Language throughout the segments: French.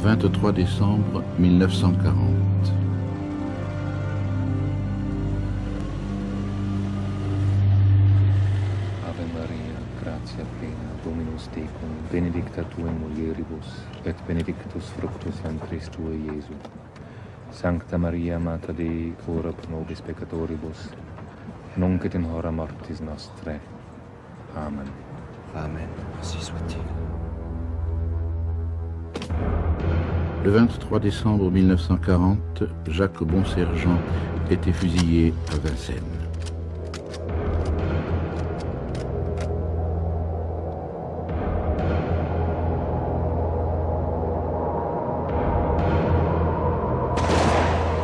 23 décembre 1940. Ave Maria, gratia plena, Dominus tecum, benedicta tu in mulieribus, et benedictus fructus ventris tui, Iesu. Sancta Maria, Mater Dei, ora pro nobis peccatoribus, nunc et in hora mortis nostrae. Amen. Amen. Ainsi soit-il. Le 23 décembre 1940, Jacques Bonsergent était fusillé à Vincennes.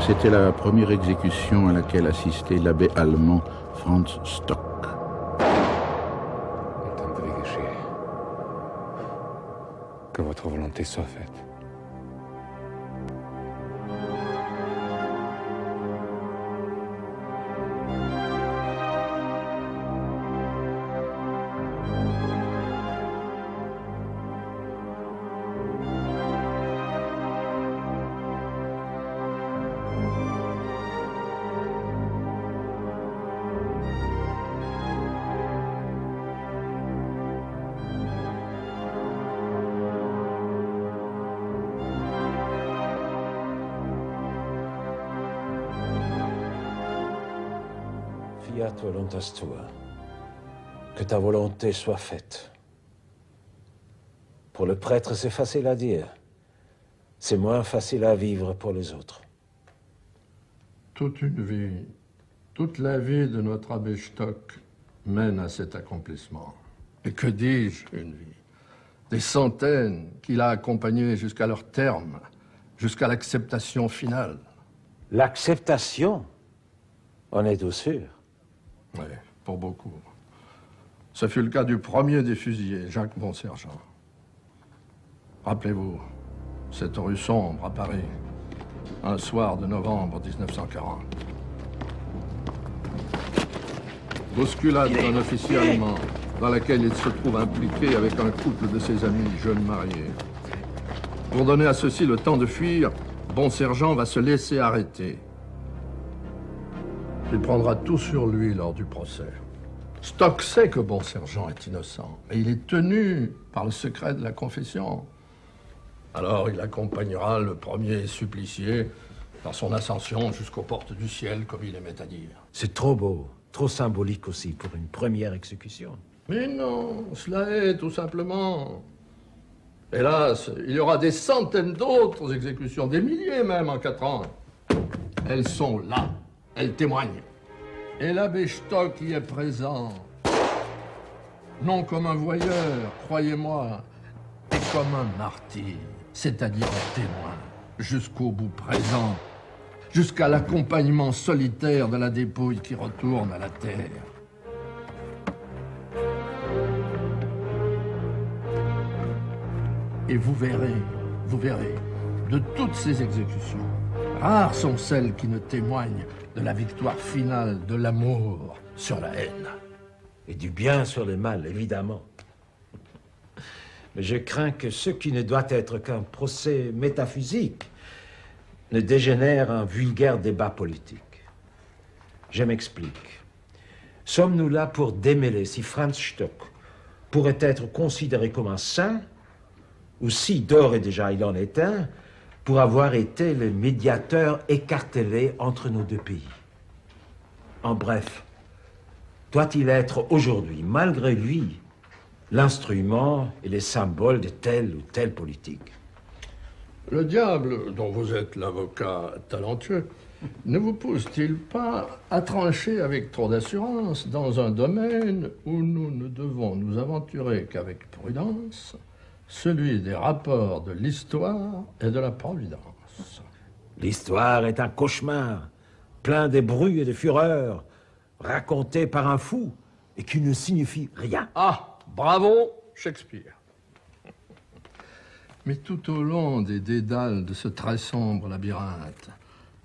C'était la première exécution à laquelle assistait l'abbé allemand Franz Stock. Entendez péché. Que votre volonté soit faite. Fiat voluntas tua, que ta volonté soit faite. Pour le prêtre, c'est facile à dire. C'est moins facile à vivre pour les autres. Toute une vie, toute la vie de notre abbé Stock mène à cet accomplissement. Et que dis-je, une vie? Des centaines qu'il a accompagnés jusqu'à leur terme, jusqu'à l'acceptation finale. L'acceptation, on est tout sûr. Oui, pour beaucoup. Ce fut le cas du premier des fusillés, Jacques Bonsergent. Rappelez-vous, cette rue sombre à Paris, un soir de novembre 1940. Bousculade d'un officier allemand, dans laquelle il se trouve impliqué avec un couple de ses amis jeunes mariés. Pour donner à ceux-ci le temps de fuir, Bonsergent va se laisser arrêter. Il prendra tout sur lui lors du procès. Stock sait que Bonsergent est innocent, mais il est tenu par le secret de la confession. Alors il accompagnera le premier supplicié dans son ascension jusqu'aux portes du ciel, comme il aimait à dire. C'est trop beau, trop symbolique aussi pour une première exécution. Mais non, cela est tout simplement. Hélas, il y aura des centaines d'autres exécutions, des milliers même en 4 ans. Elles sont là, elles témoignent. Et l'abbé Stock y est présent. Non comme un voyeur, croyez-moi, mais comme un martyr, c'est-à-dire un témoin, jusqu'au bout présent, jusqu'à l'accompagnement solitaire de la dépouille qui retourne à la terre. Et vous verrez, de toutes ces exécutions, rares sont celles qui ne témoignent de la victoire finale de l'amour sur la haine. Et du bien sur le mal, évidemment. Mais je crains que ce qui ne doit être qu'un procès métaphysique ne dégénère en vulgaire débat politique. Je m'explique. Sommes-nous là pour démêler si Franz Stock pourrait être considéré comme un saint, ou si, d'ores et déjà, il en est un, pour avoir été le médiateur écartelé entre nos deux pays? En bref, doit-il être aujourd'hui, malgré lui, l'instrument et les symboles de telle ou telle politique? Le diable, dont vous êtes l'avocat talentueux, ne vous pousse-t-il pas à trancher avec trop d'assurance dans un domaine où nous ne devons nous aventurer qu'avec prudence, celui des rapports de l'histoire et de la providence? L'histoire est un cauchemar, plein de bruit et de fureur, raconté par un fou et qui ne signifie rien. Ah, bravo, Shakespeare. Mais tout au long des dédales de ce très sombre labyrinthe,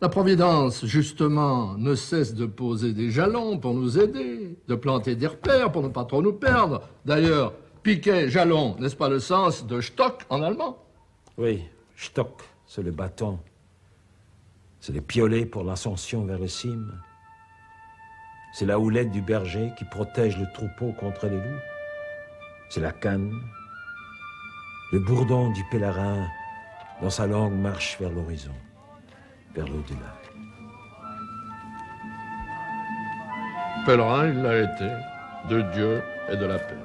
la Providence, justement, ne cesse de poser des jalons pour nous aider, de planter des repères pour ne pas trop nous perdre. D'ailleurs, piquet, jalon, n'est-ce pas le sens de Stock en allemand? Oui, Stock, c'est le bâton. C'est le piolet pour l'ascension vers les cimes. C'est la houlette du berger qui protège le troupeau contre les loups. C'est la canne, le bourdon du pèlerin dans sa longue marche vers l'horizon, vers l'au-delà. Pèlerin, il l'a été, de Dieu et de la paix.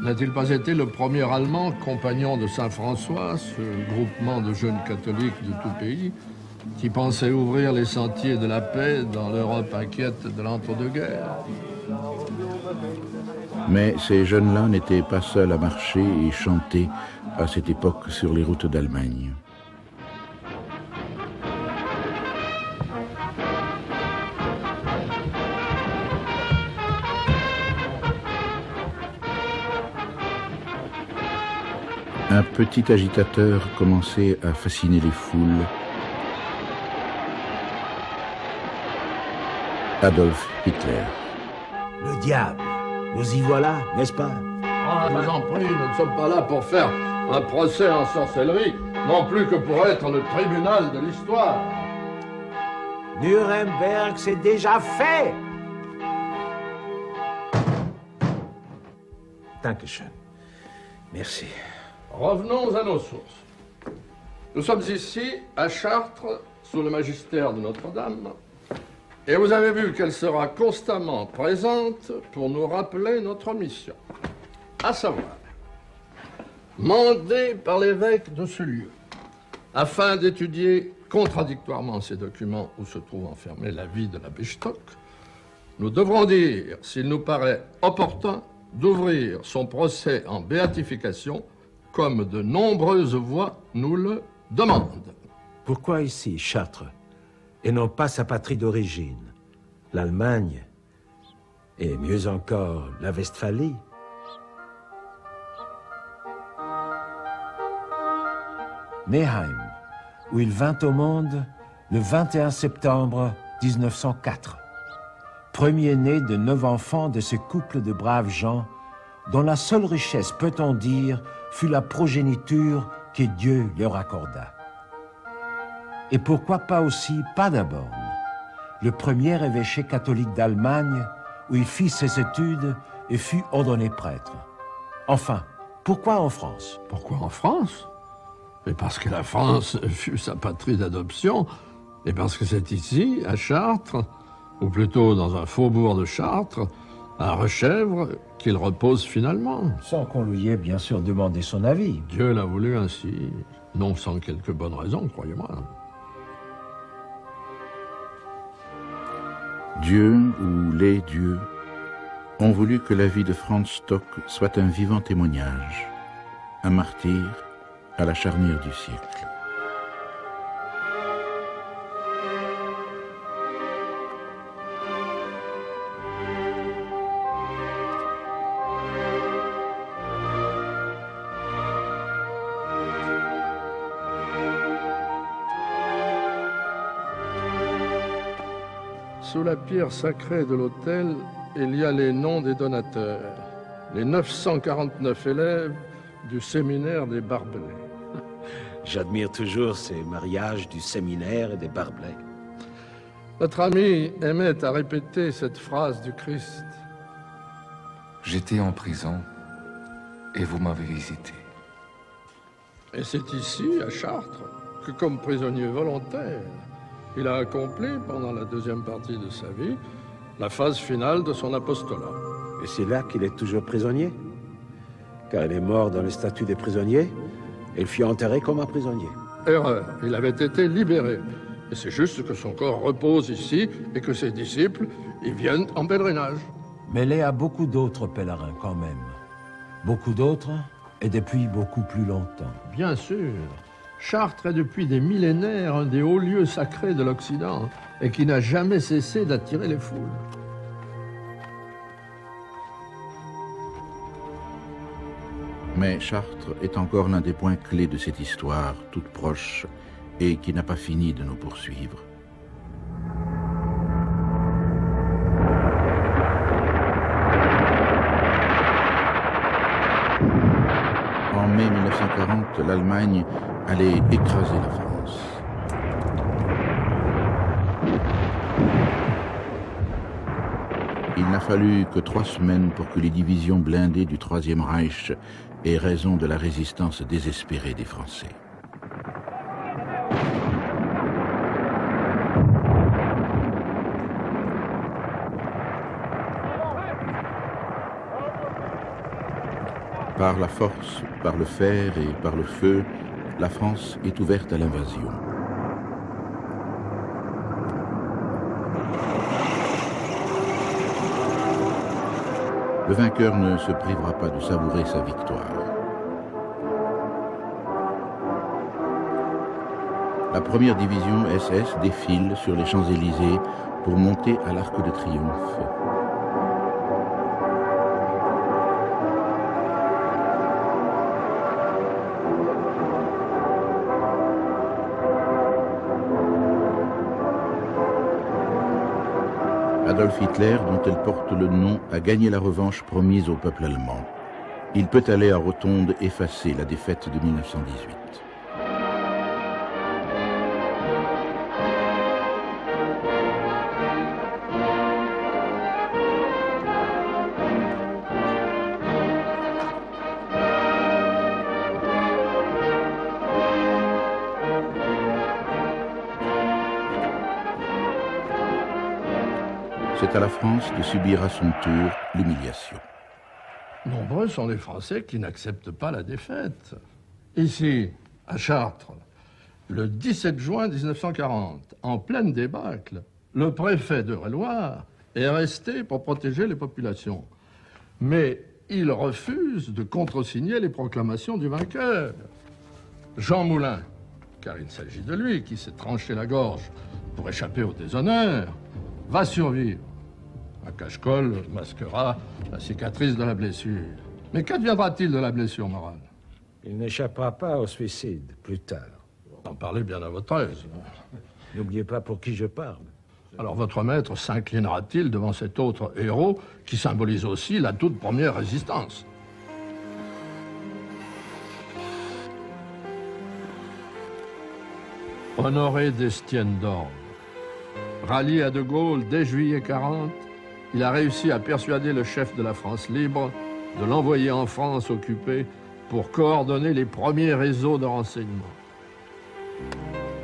N'a-t-il pas été le premier Allemand compagnon de Saint François, ce groupement de jeunes catholiques de tout pays, qui pensait ouvrir les sentiers de la paix dans l'Europe inquiète de l'entre-deux-guerres? Mais ces jeunes-là n'étaient pas seuls à marcher et chanter à cette époque sur les routes d'Allemagne. Un petit agitateur commençait à fasciner les foules. Adolf Hitler. Le diable, nous y voilà, n'est-ce pas? Ah, je vous en prie, nous ne sommes pas là pour faire un procès en sorcellerie, non plus que pour être le tribunal de l'histoire. Nuremberg, c'est déjà fait! Dankeschön. Merci. Revenons à nos sources. Nous sommes ici, à Chartres, sous le magistère de Notre-Dame, et vous avez vu qu'elle sera constamment présente pour nous rappeler notre mission, à savoir, mandée par l'évêque de ce lieu, afin d'étudier contradictoirement ces documents où se trouve enfermée la vie de l'abbé Stock, nous devrons dire s'il nous paraît opportun d'ouvrir son procès en béatification comme de nombreuses voix nous le demandent. Pourquoi ici, Chartres, et non pas sa patrie d'origine, l'Allemagne, et mieux encore, la Westphalie? Neheim, où il vint au monde le 21 septembre 1904. Premier-né de 9 enfants de ce couple de braves gens, dont la seule richesse, peut-on dire, fut la progéniture que Dieu leur accorda. Et pourquoi pas aussi Paderborn, le premier évêché catholique d'Allemagne, où il fit ses études et fut ordonné prêtre. Enfin, pourquoi en France? Pourquoi en France? Et parce que la France fut sa patrie d'adoption, et parce que c'est ici, à Chartres, ou plutôt dans un faubourg de Chartres, à Rechèvre, qu'il repose finalement. Sans qu'on lui ait bien sûr demandé son avis. Dieu l'a voulu ainsi, non sans quelques bonnes raisons, croyez-moi. Dieu, ou les dieux, ont voulu que la vie de Franz Stock soit un vivant témoignage, un martyr à la charnière du siècle. Sous la pierre sacrée de l'autel, il y a les noms des donateurs, les 949 élèves du séminaire des Barbelés. J'admire toujours ces mariages du séminaire et des Barbelés. Notre ami aimait à répéter cette phrase du Christ. J'étais en prison et vous m'avez visité. Et c'est ici, à Chartres, que comme prisonnier volontaire, il a accompli, pendant la deuxième partie de sa vie, la phase finale de son apostolat. Et c'est là qu'il est toujours prisonnier? Car il est mort dans le statut des prisonniers, et il fut enterré comme un prisonnier. Erreur, il avait été libéré. Et c'est juste que son corps repose ici, et que ses disciples y viennent en pèlerinage. Mêlé à beaucoup d'autres pèlerins quand même. Beaucoup d'autres, et depuis beaucoup plus longtemps. Bien sûr. Chartres est depuis des millénaires un des hauts lieux sacrés de l'Occident et qui n'a jamais cessé d'attirer les foules. Mais Chartres est encore l'un des points clés de cette histoire, toute proche, et qui n'a pas fini de nous poursuivre. En mai 1904, 1940, l'Allemagne allait écraser la France. Il n'a fallu que 3 semaines pour que les divisions blindées du Troisième Reich aient raison de la résistance désespérée des Français. Par la force, par le fer et par le feu, la France est ouverte à l'invasion. Le vainqueur ne se privera pas de savourer sa victoire. La première division SS défile sur les Champs-Élysées pour monter à l'Arc de Triomphe. Adolf Hitler, dont elle porte le nom, a gagné la revanche promise au peuple allemand. Il peut aller à Rotonde effacer la défaite de 1918. C'est à la France de subir à son tour l'humiliation. Nombreux sont les Français qui n'acceptent pas la défaite. Ici, à Chartres, le 17 juin 1940, en pleine débâcle, le préfet d'Eure-et-Loir est resté pour protéger les populations. Mais il refuse de contresigner les proclamations du vainqueur. Jean Moulin, car il s'agit de lui qui s'est tranché la gorge pour échapper au déshonneur, va survivre. Un cache-col masquera la cicatrice de la blessure. Mais qu'adviendra-t-il de la blessure morale? Il n'échappera pas au suicide plus tard. En parlez bien à votre aise. N'oubliez pas pour qui je parle. Alors votre maître s'inclinera-t-il devant cet autre héros qui symbolise aussi la toute première résistance? Honoré d'Estienne d'Orbe, rallié à De Gaulle dès juillet 40, il a réussi à persuader le chef de la France libre de l'envoyer en France occupée pour coordonner les premiers réseaux de renseignement.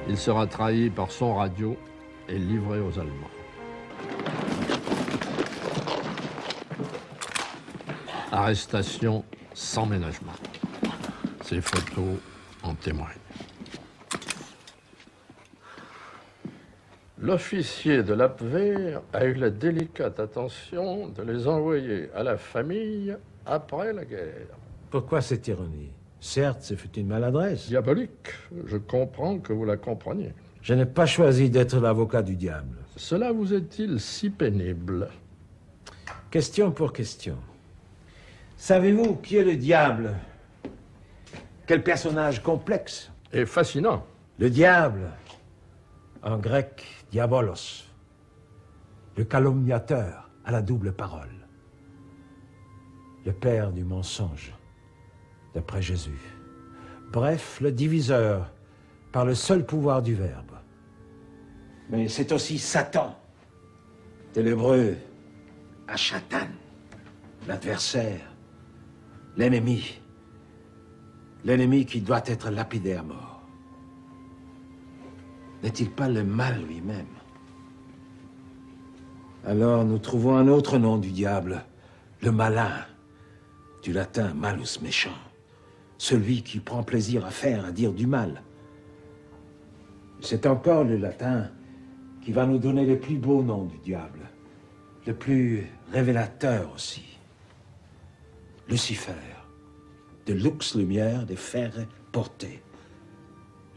Il sera trahi par son radio et livré aux Allemands. Arrestation sans ménagement. Ces photos en témoignent. L'officier de l'Abwehr a eu la délicate attention de les envoyer à la famille après la guerre. Pourquoi cette ironie? Certes, ce fut une maladresse. Diabolique, je comprends que vous la compreniez. Je n'ai pas choisi d'être l'avocat du diable. Cela vous est-il si pénible? Question pour question. Savez-vous qui est le diable? Quel personnage complexe? Et fascinant. Le diable, en grec, diabolos, le calomniateur à la double parole, le père du mensonge, d'après Jésus. Bref, le diviseur par le seul pouvoir du Verbe. Mais c'est aussi Satan, de l'hébreu Hachatan, l'adversaire, l'ennemi qui doit être lapidé à mort. N'est-il pas le mal lui-même? Alors nous trouvons un autre nom du diable, le malin, du latin malus, méchant, celui qui prend plaisir à dire du mal. C'est encore le latin qui va nous donner le plus beau nom du diable, le plus révélateur aussi. Lucifer, de lux lumière, de fer porté,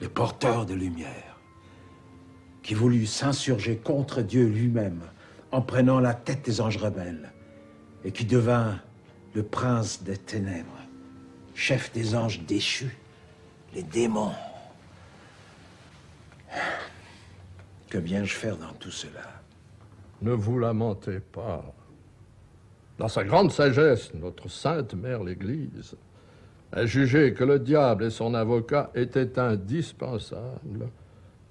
le porteur de lumière, qui voulut s'insurger contre Dieu lui-même en prenant la tête des anges rebelles et qui devint le prince des ténèbres, chef des anges déchus, les démons. Que viens-je faire dans tout cela? Ne vous lamentez pas. Dans sa grande sagesse, notre Sainte Mère l'Église a jugé que le diable et son avocat étaient indispensables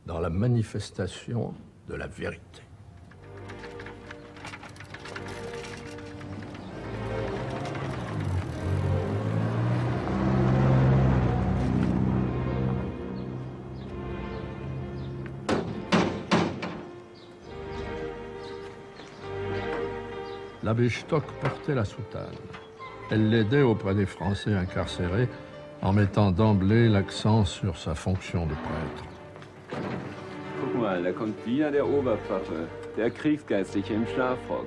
dans la manifestation de la vérité. L'abbé Stock portait la soutane. Elle l'aidait auprès des Français incarcérés en mettant d'emblée l'accent sur sa fonction de prêtre. Guck mal, da kommt wieder der Oberpfaffe, der Kriegsgeistliche im Schlafrock.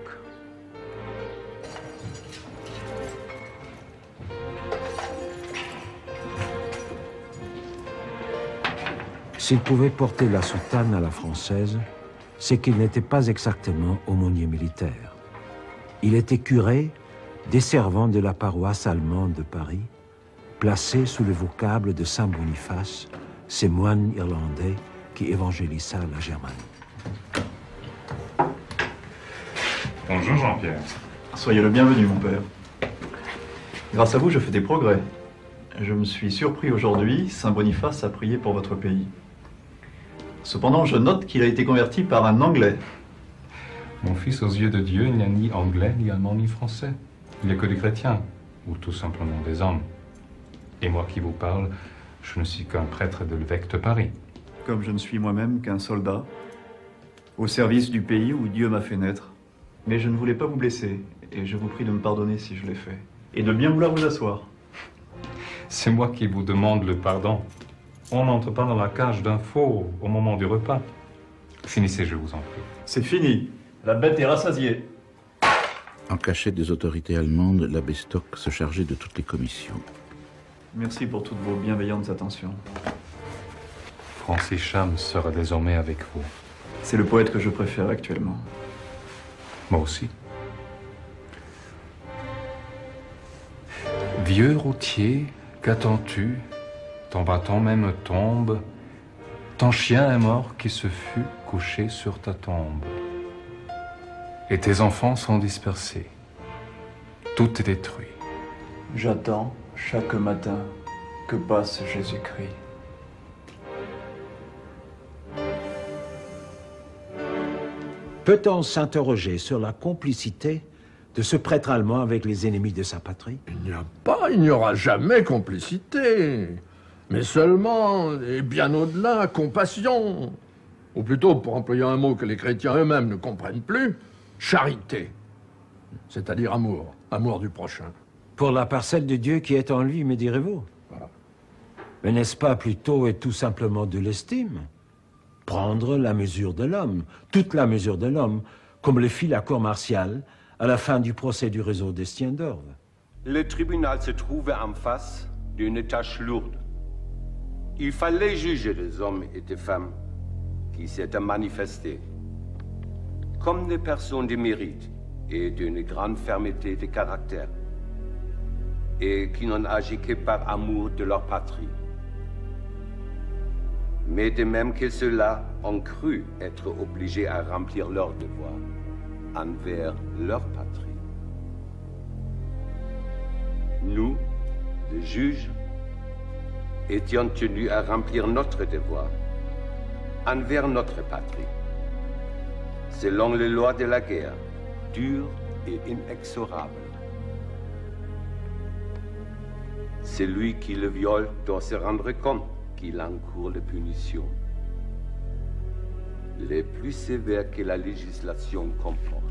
S'il pouvait porter la soutane à la française, c'est qu'il n'était pas exactement aumônier militaire. Il était curé, desservant de la paroisse allemande de Paris, placé sous le vocable de Saint Boniface, ces moines irlandais qui évangélisa la Germanie. Bonjour Jean-Pierre. Soyez le bienvenu, mon père. Grâce à vous, je fais des progrès. Je me suis surpris aujourd'hui, Saint Boniface a prié pour votre pays. Cependant, je note qu'il a été converti par un Anglais. Mon fils, aux yeux de Dieu, il n'y a ni anglais, ni allemand, ni français. Il n'y a que des chrétiens, ou tout simplement des hommes. Et moi qui vous parle, je ne suis qu'un prêtre de l'évêque de Paris. Comme je ne suis moi-même qu'un soldat, au service du pays où Dieu m'a fait naître. Mais je ne voulais pas vous blesser, et je vous prie de me pardonner si je l'ai fait. Et de bien vouloir vous asseoir. C'est moi qui vous demande le pardon. On n'entre pas dans la cage d'un faux au moment du repas. Finissez, je vous en prie. C'est fini. La bête est rassasiée. En cachette des autorités allemandes, l'abbé Stock se chargeait de toutes les commissions. Merci pour toutes vos bienveillantes attentions. Francis Cham sera désormais avec vous. C'est le poète que je préfère actuellement. Moi aussi. Vieux routier, qu'attends-tu? Ton bâton même tombe. Ton chien est mort qui se fut couché sur ta tombe. Et tes enfants sont dispersés. Tout est détruit. J'attends chaque matin que passe Jésus-Christ. Peut-on s'interroger sur la complicité de ce prêtre allemand avec les ennemis de sa patrie? Il n'y aura jamais complicité, mais seulement, et bien au-delà, compassion. Ou plutôt, pour employer un mot que les chrétiens eux-mêmes ne comprennent plus, charité, c'est-à-dire amour, amour du prochain. Pour la parcelle de Dieu qui est en lui, me direz-vous. Voilà. Mais n'est-ce pas plutôt et tout simplement de l'estime? Prendre la mesure de l'homme, toute la mesure de l'homme, comme le fit la cour martiale à la fin du procès du réseau d'Estienne d'Orve. Le tribunal se trouvait en face d'une tâche lourde. Il fallait juger des hommes et des femmes qui s'étaient manifestés comme des personnes de mérite et d'une grande fermeté de caractère, et qui n'ont agi que par amour de leur patrie. Mais de même que ceux-là ont cru être obligés à remplir leur devoir envers leur patrie. Nous, les juges, étions tenus à remplir notre devoir envers notre patrie, selon les lois de la guerre, dures et inexorables. Celui qui le viole doit se rendre compte qu'il encourt les punitions les plus sévères que la législation comporte.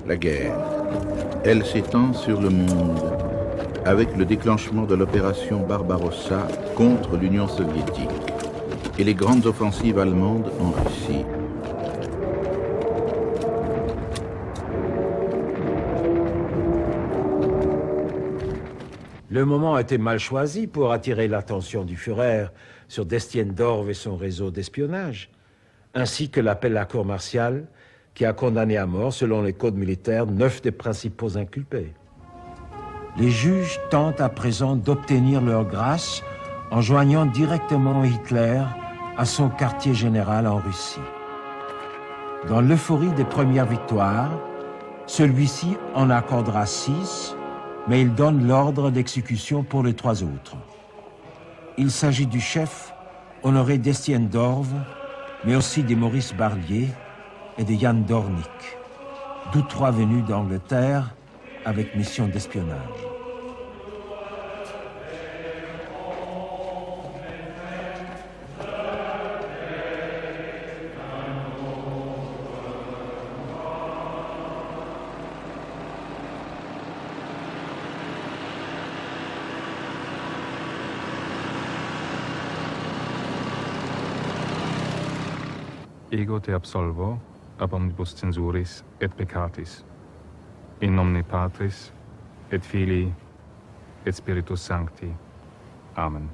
La guerre, elle s'étend sur le monde avec le déclenchement de l'opération Barbarossa contre l'Union soviétique et les grandes offensives allemandes en Russie. Le moment a été mal choisi pour attirer l'attention du Führer sur d'Estienne d'Orve et son réseau d'espionnage, ainsi que l'appel à la cour martiale qui a condamné à mort, selon les codes militaires, 9 des principaux inculpés. Les juges tentent à présent d'obtenir leur grâce en joignant directement Hitler à son quartier général en Russie. Dans l'euphorie des premières victoires, celui-ci en accordera 6, mais il donne l'ordre d'exécution pour les 3 autres. Il s'agit du chef Honoré d'Estienne-d'Orve, mais aussi de Maurice Barlier et de Jan Dornick, tous 3 venus d'Angleterre avec mission d'espionnage. Ego te absolvo ab omnibus censuris et peccatis. In nomine Patris et Filii et Spiritus Sancti. Amen.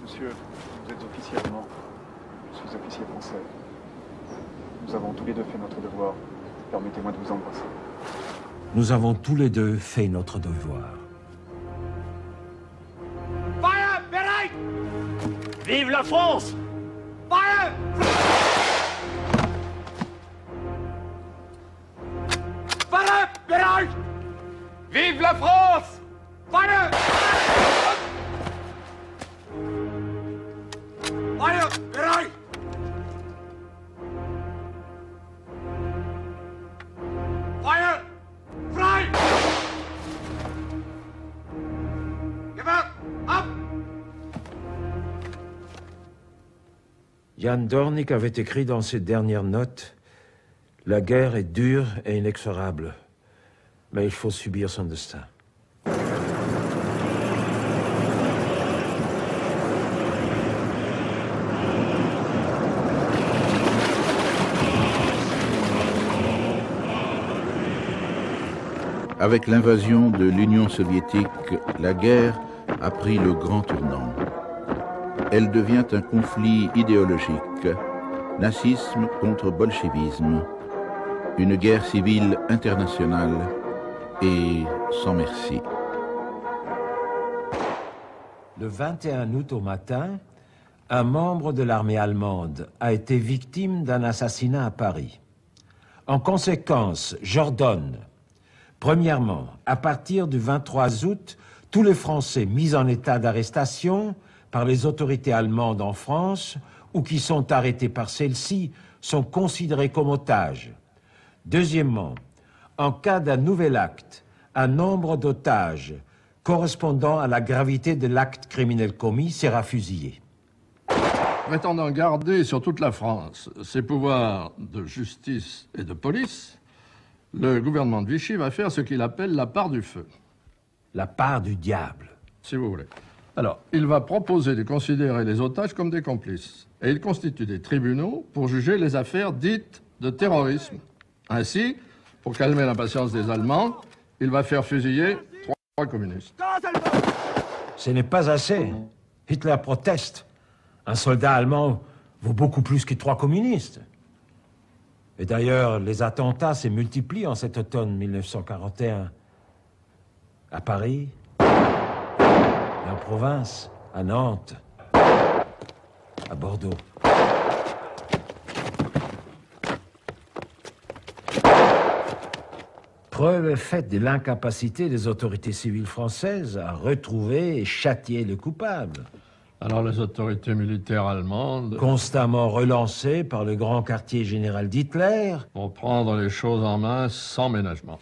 Monsieur, vous êtes officier allemand. Je suis officier français. Nous avons tous les deux fait notre devoir. Permettez-moi de vous embrasser. Nous avons tous les deux fait notre devoir. Feuer, bereit! Vive la France! Feuer! Feuer, bereit! Vive la France! Feuer! Feuer, bereit! Feuer! Frei! Gewehr, ab! Jan Dornick avait écrit dans ses dernières notes « La guerre est dure et inexorable, mais il faut subir son destin. » Avec l'invasion de l'Union soviétique, la guerre a pris le grand tournant. Elle devient un conflit idéologique, nazisme contre bolchevisme, une guerre civile internationale et sans merci. Le 21 août au matin, un membre de l'armée allemande a été victime d'un assassinat à Paris. En conséquence, j'ordonne, premièrement, à partir du 23 août, tous les Français mis en état d'arrestation par les autorités allemandes en France ou qui sont arrêtés par celles-ci sont considérés comme otages. Deuxièmement, en cas d'un nouvel acte, un nombre d'otages correspondant à la gravité de l'acte criminel commis sera fusillé. Prétendant garder sur toute la France ses pouvoirs de justice et de police, le gouvernement de Vichy va faire ce qu'il appelle la part du feu. La part du diable. Si vous voulez. Alors, il va proposer de considérer les otages comme des complices. Et il constitue des tribunaux pour juger les affaires dites de terrorisme. Ainsi, pour calmer l'impatience des Allemands, il va faire fusiller 3 communistes. Ce n'est pas assez. Hitler proteste. Un soldat allemand vaut beaucoup plus que 3 communistes. Et d'ailleurs, les attentats se multiplient en cet automne 1941. À Paris, et en province, à Nantes, à Bordeaux. Preuve est faite de l'incapacité des autorités civiles françaises à retrouver et châtier les coupables. Alors les autorités militaires allemandes, constamment relancées par le grand quartier général d'Hitler, vont prendre les choses en main sans ménagement.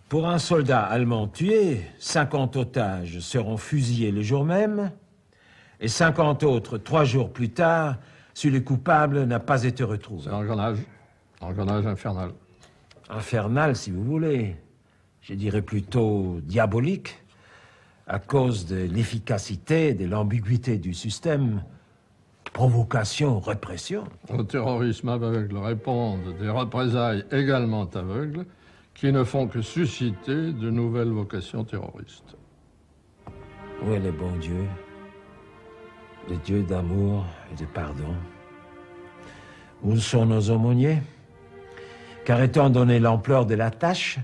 Pour un soldat allemand tué, 50 otages seront fusillés le jour même et 50 autres 3 jours plus tard si le coupable n'a pas été retrouvé. C'est engrenage infernal. Infernal, si vous voulez. Je dirais plutôt diabolique, à cause de l'efficacité et de l'ambiguïté du système. Provocation, répression. Au terrorisme aveugle répondent des représailles également aveugles qui ne font que susciter de nouvelles vocations terroristes. Où est le bon Dieu? le Dieu d'amour et de pardon. Où sont nos aumôniers? Car étant donné l'ampleur de la tâche,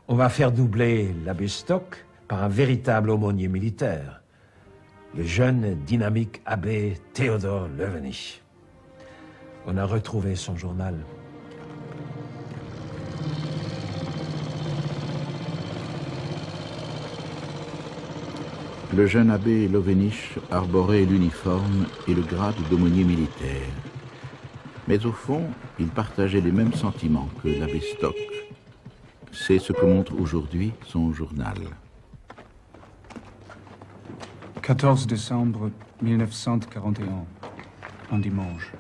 on va faire doubler l'abbé Stock par un véritable aumônier militaire, le jeune, dynamique abbé Théodore Loewenich. On a retrouvé son journal. Le jeune abbé Loewenich arborait l'uniforme et le grade d'aumônier militaire. Mais au fond, il partageait les mêmes sentiments que l'abbé Stock. C'est ce que montre aujourd'hui son journal. 14 décembre 1941, un dimanche.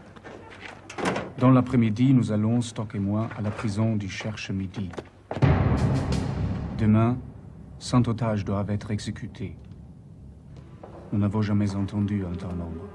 Dans l'après-midi, nous allons, Stock et moi, à la prison du Cherche-Midi. Demain, 100 otages doivent être exécutés. Nous n'avons jamais entendu un tel nombre.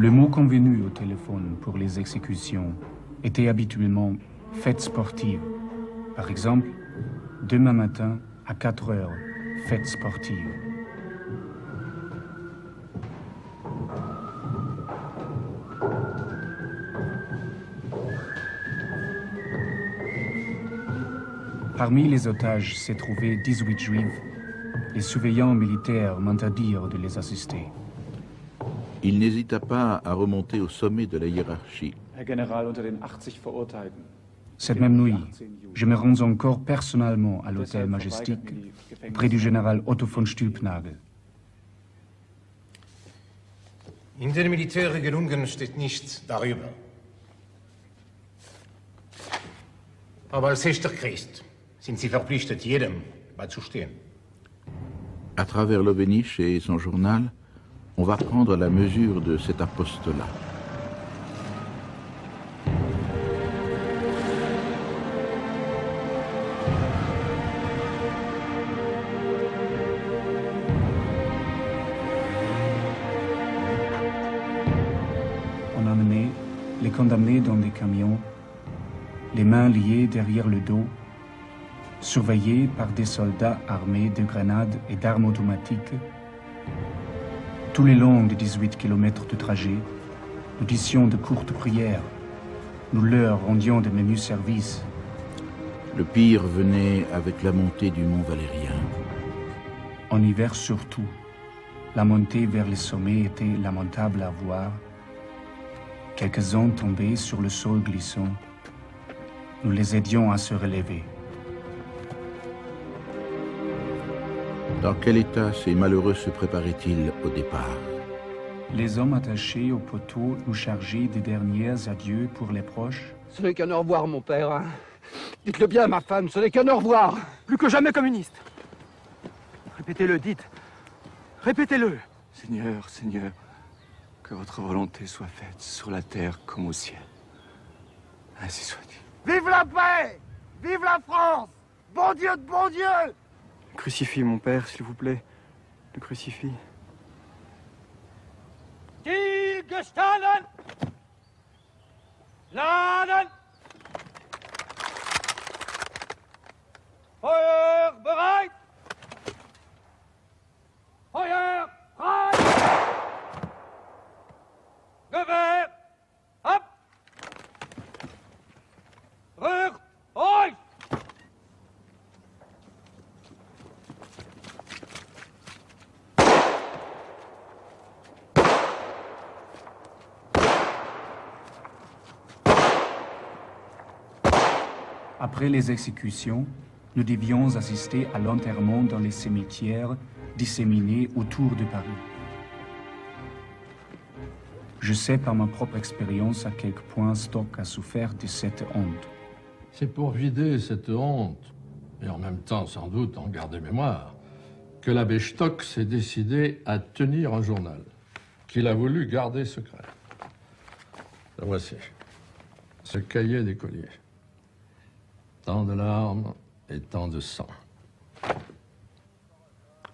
Le mot convenu au téléphone pour les exécutions était habituellement « fête sportive ». Par exemple, demain matin à 4 heures, fête sportive. Parmi les otages s'est trouvé 18 juifs. Les surveillants militaires m'interdirent de les assister. Il n'hésita pas à remonter au sommet de la hiérarchie. Cette même nuit, je me rends encore personnellement à l'hôtel Majestic, près du général Otto von Stülpnagel. In der Militärregelungen steht nichts darüber. Aber als echter Christ sind Sie verpflichtet, jedem beizustehen. À travers Loewenich et son journal, on va prendre la mesure de cet apostolat. On emmenait les condamnés dans des camions, les mains liées derrière le dos, surveillés par des soldats armés de grenades et d'armes automatiques. Tous les longs de 18 km de trajet, nous disions de courtes prières. Nous leur rendions de menus services. Le pire venait avec la montée du mont Valérien. En hiver surtout, la montée vers les sommets était lamentable à voir. Quelques-uns tombaient sur le sol glissant. Nous les aidions à se relever. Dans quel état ces malheureux se préparaient-ils au départ? Les hommes attachés au poteau nous chargeaient des derniers adieux pour les proches. Ce n'est qu'un au revoir, mon père. Hein. Dites-le bien, ma femme, ce n'est qu'un au revoir. Plus que jamais communiste. Répétez-le, dites. Répétez-le. Seigneur, Seigneur, que votre volonté soit faite sur la terre comme au ciel. Ainsi soit-il. Vive la paix! Vive la France! Bon Dieu de bon Dieu! Le crucifix, mon père, s'il vous plaît. Le crucifix. Die gestanden! Laden! Feuer bereit! Feuer frei! Gewehr ab! Rührt euch! Après les exécutions, nous devions assister à l'enterrement dans les cimetières disséminés autour de Paris. Je sais par ma propre expérience à quel point Stock a souffert de cette honte. C'est pour vider cette honte, et en même temps sans doute en garder mémoire, que l'abbé Stock s'est décidé à tenir un journal, qu'il a voulu garder secret. Le voici. Ce cahier d'écolier. Tant de larmes et tant de sang.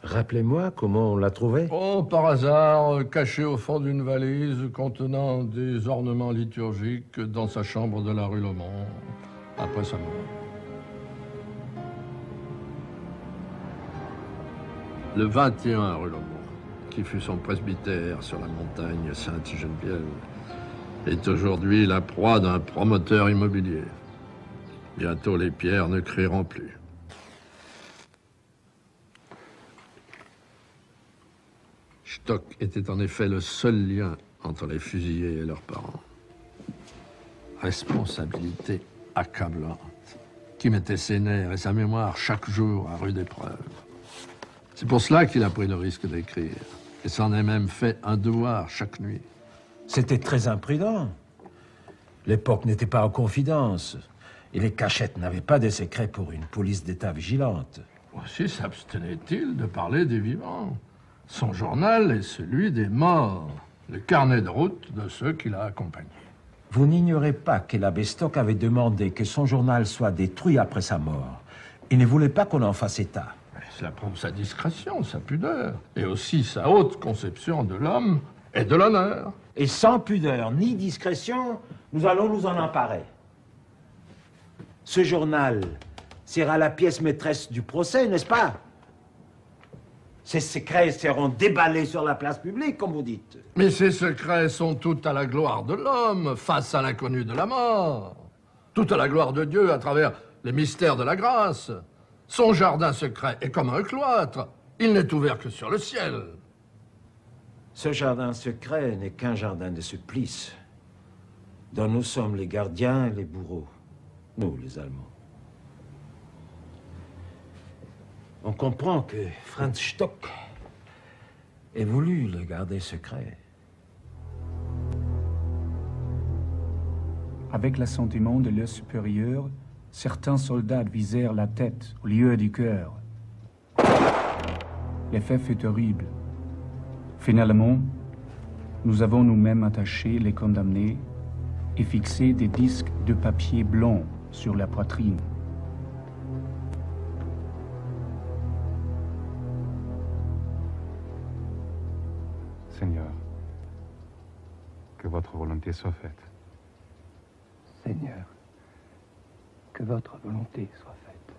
Rappelez-moi comment on l'a trouvé. Oh, par hasard, caché au fond d'une valise contenant des ornements liturgiques dans sa chambre de la rue Lomont, après sa mort. Le 21 rue Lomont, qui fut son presbytère sur la montagne Sainte-Geneviève, est aujourd'hui la proie d'un promoteur immobilier. Bientôt, les pierres ne crieront plus. Stock était en effet le seul lien entre les fusillés et leurs parents. Responsabilité accablante, qui mettait ses nerfs et sa mémoire chaque jour à rude épreuve. C'est pour cela qu'il a pris le risque d'écrire, et s'en est même fait un devoir chaque nuit. C'était très imprudent. L'époque n'était pas en confidence, et les cachettes n'avaient pas de secret pour une police d'État vigilante. Aussi s'abstenait-il de parler des vivants. Son journal est celui des morts, le carnet de route de ceux qui l'ont accompagné. Vous n'ignorez pas que l'abbé Stock avait demandé que son journal soit détruit après sa mort. Il ne voulait pas qu'on en fasse état. Cela prouve sa discrétion, sa pudeur, et aussi sa haute conception de l'homme et de l'honneur. Et sans pudeur ni discrétion, nous allons nous en emparer. Ce journal sera la pièce maîtresse du procès, n'est-ce pas? Ces secrets seront déballés sur la place publique, comme vous dites. Mais ces secrets sont tout à la gloire de l'homme, face à l'inconnu de la mort. Tout à la gloire de Dieu à travers les mystères de la grâce. Son jardin secret est comme un cloître. Il n'est ouvert que sur le ciel. Ce jardin secret n'est qu'un jardin de supplice, dont nous sommes les gardiens et les bourreaux. Nous, les Allemands. On comprend que Franz Stock ait voulu le garder secret. Avec l'assentiment de leur supérieur, certains soldats visèrent la tête au lieu du cœur. L'effet fut horrible. Finalement, nous avons nous-mêmes attaché les condamnés et fixé des disques de papier blanc sur la poitrine. Seigneur, que votre volonté soit faite. Seigneur, que votre volonté soit faite.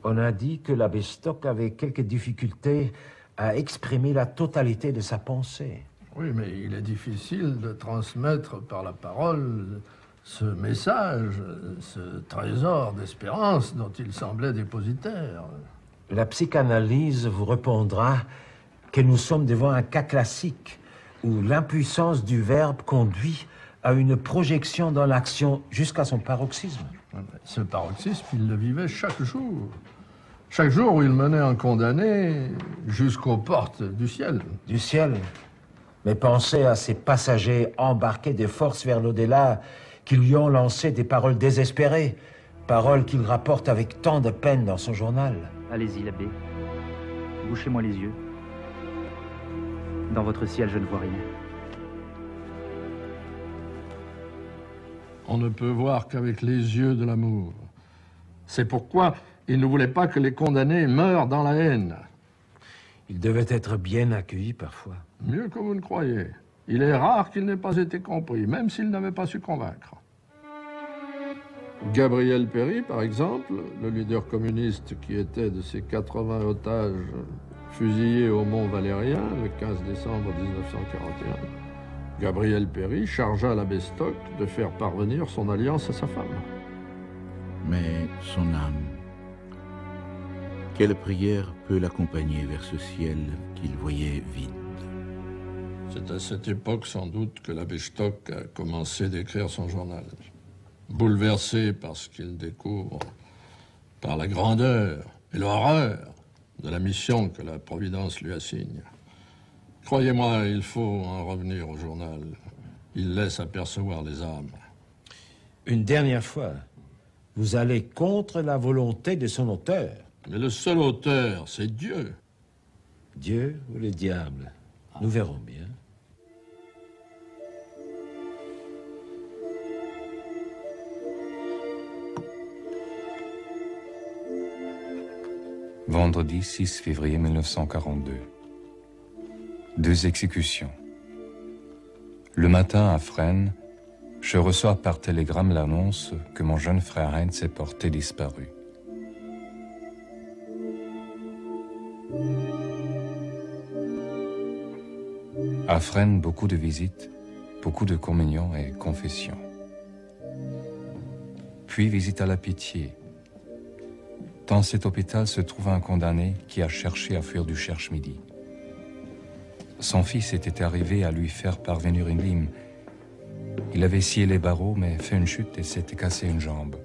On a dit que l'abbé Stock avait quelques difficultés à exprimer la totalité de sa pensée. Oui, mais il est difficile de transmettre par la parole ce message, ce trésor d'espérance dont il semblait dépositaire. La psychanalyse vous répondra que nous sommes devant un cas classique où l'impuissance du verbe conduit à une projection dans l'action jusqu'à son paroxysme. Ce paroxysme, il le vivait chaque jour. Chaque jour où il menait un condamné jusqu'aux portes du ciel. Du ciel? Mais pensez à ces passagers embarqués de force vers l'au-delà qui lui ont lancé des paroles désespérées, paroles qu'il rapporte avec tant de peine dans son journal. Allez-y, l'abbé. Bouchez-moi les yeux. Dans votre ciel, je ne vois rien. On ne peut voir qu'avec les yeux de l'amour. C'est pourquoi il ne voulait pas que les condamnés meurent dans la haine. Il devait être bien accueilli parfois. Mieux que vous ne croyez. Il est rare qu'il n'ait pas été compris, même s'il n'avait pas su convaincre. Gabriel Péry, par exemple, le leader communiste qui était de ces 80 otages fusillés au Mont Valérien le 15 décembre 1941, Gabriel Péry chargea l'abbé Stock de faire parvenir son alliance à sa femme. Mais son âme, quelle prière peut l'accompagner vers ce ciel qu'il voyait vide? C'est à cette époque, sans doute, que l'abbé Stock a commencé d'écrire son journal. Bouleversé par ce qu'il découvre, par la grandeur et l'horreur de la mission que la Providence lui assigne. Croyez-moi, il faut en revenir au journal. Il laisse apercevoir les âmes. Une dernière fois, vous allez contre la volonté de son auteur. Mais le seul auteur, c'est Dieu. Dieu ou le diable? Nous verrons bien. Vendredi 6 février 1942. 2 exécutions. Le matin à Fresnes, je reçois par télégramme l'annonce que mon jeune frère Heinz est porté disparu. À Fresnes, beaucoup de visites, beaucoup de communions et confessions. Puis visite à la Pitié. Dans cet hôpital se trouve un condamné qui a cherché à fuir du Cherche-Midi. Son fils était arrivé à lui faire parvenir une lime. Il avait scié les barreaux, mais fait une chute et s'était cassé une jambe.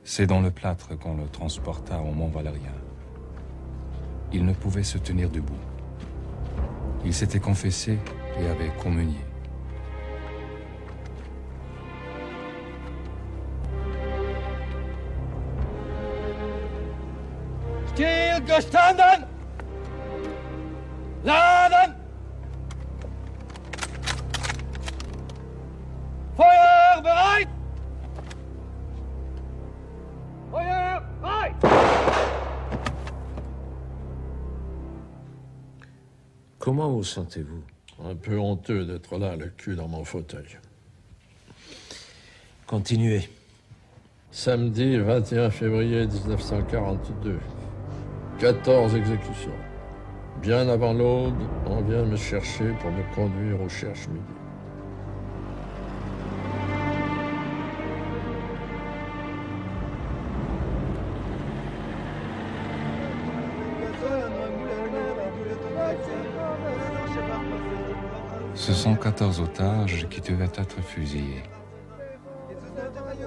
C'est dans le plâtre qu'on le transporta au Mont-Valérien. Il ne pouvait se tenir debout. Il s'était confessé et avait communié. Stillgestanden! Laden! Feuer bereit! Feuer bereit! Comment vous sentez-vous? Un peu honteux d'être là, le cul dans mon fauteuil. Continuez. Samedi 21 février 1942. 14 exécutions. Bien avant l'aube, on vient me chercher pour me conduire au Cherche-Midi. Ce sont 14 otages qui devaient être fusillés.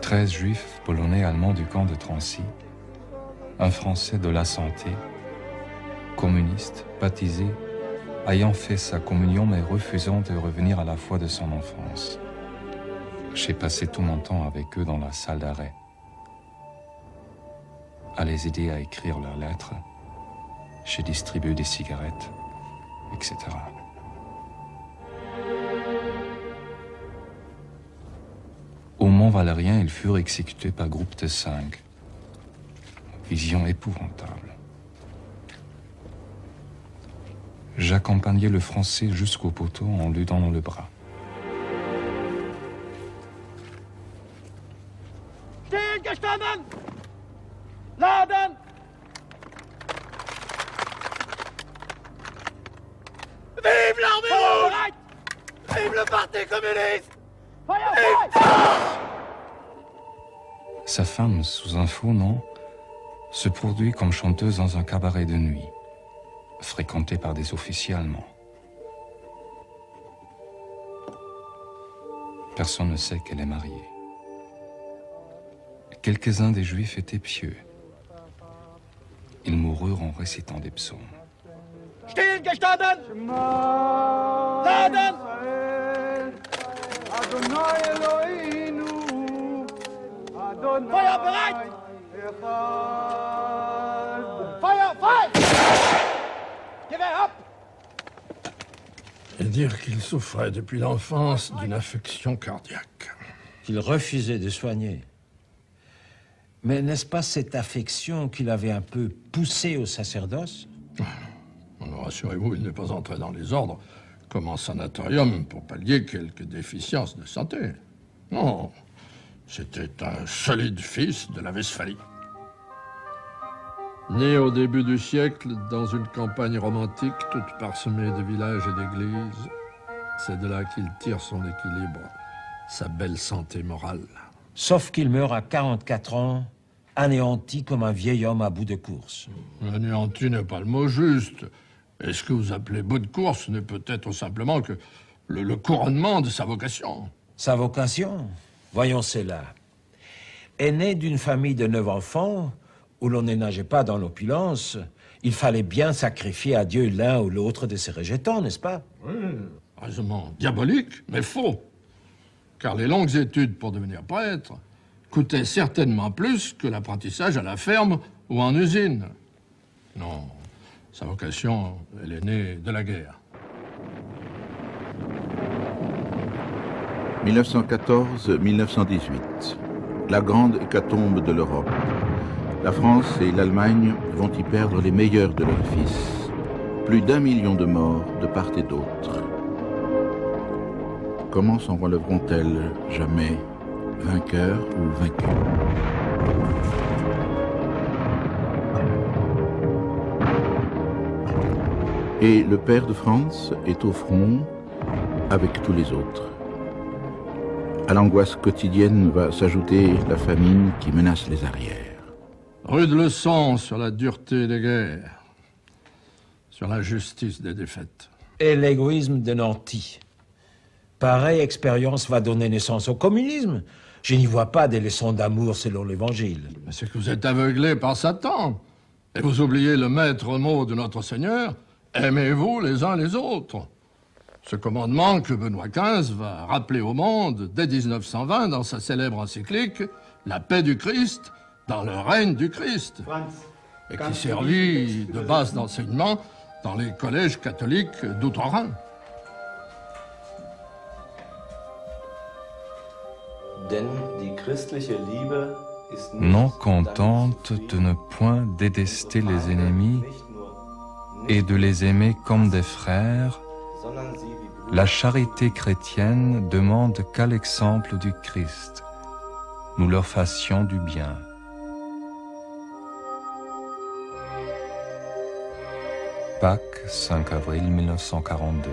13 juifs polonais allemands du camp de Trancy, un Français de la Santé, communiste, baptisé, ayant fait sa communion mais refusant de revenir à la foi de son enfance. J'ai passé tout mon temps avec eux dans la salle d'arrêt, à les aider à écrire leurs lettres. J'ai distribué des cigarettes, etc. Au Mont-Valérien, ils furent exécutés par groupe de 5. Vision épouvantable. J'accompagnais le Français jusqu'au poteau en lui donnant le bras. Stillgestanden! Laden! Vive l'armée rouge! Vive le Parti communiste! Sa femme, sous un faux nom, se produit comme chanteuse dans un cabaret de nuit, fréquenté par des officiers allemands. Personne ne sait qu'elle est mariée. Quelques-uns des Juifs étaient pieux. Ils moururent en récitant des psaumes. Stillgestanden! Laden! Feuer bereit! Feuer frei! Gewehr ab! Et dire qu'il souffrait depuis l'enfance d'une affection cardiaque. Qu'il refusait de soigner. Mais n'est-ce pas cette affection qui l'avait un peu poussé au sacerdoce? Alors, rassurez-vous, il n'est pas entré dans les ordres comme en sanatorium pour pallier quelques déficiences de santé. Non, c'était un solide fils de la Westphalie. Né au début du siècle dans une campagne romantique toute parsemée de villages et d'églises, c'est de là qu'il tire son équilibre, sa belle santé morale. Sauf qu'il meurt à 44 ans, anéanti comme un vieil homme à bout de course. Anéanti n'est pas le mot juste. Et ce que vous appelez bout de course n'est peut-être simplement que le couronnement de sa vocation. Sa vocation? Voyons cela. Est né d'une famille de 9 enfants, où l'on ne nageait pas dans l'opulence, il fallait bien sacrifier à Dieu l'un ou l'autre de ses rejetons, n'est-ce pas? Oui, raisonnement diabolique, mais faux. Car les longues études pour devenir prêtre coûtaient certainement plus que l'apprentissage à la ferme ou en usine. Non, sa vocation, elle est née de la guerre. 1914-1918, la grande hécatombe de l'Europe. La France et l'Allemagne vont y perdre les meilleurs de leurs fils. Plus d'1 million de morts de part et d'autre. Comment s'en relèveront-elles jamais, vainqueurs ou vaincus? Et le père de France est au front avec tous les autres. À l'angoisse quotidienne va s'ajouter la famine qui menace les arrières. Rude leçon sur la dureté des guerres, sur la justice des défaites. Et l'égoïsme de Nanty. Pareille expérience va donner naissance au communisme. Je n'y vois pas des leçons d'amour selon l'Évangile. Mais c'est que vous êtes aveuglé par Satan. Et vous oubliez le maître mot de notre Seigneur, aimez-vous les uns les autres. Ce commandement que Benoît XV va rappeler au monde dès 1920 dans sa célèbre encyclique « La paix du Christ dans le règne du Christ » et qui servit de base d'enseignement dans les collèges catholiques d'Outre-Rhin. Non contente de ne point détester les ennemis et de les aimer comme des frères, la charité chrétienne demande qu'à l'exemple du Christ, nous leur fassions du bien. Pâques, 5 avril 1942.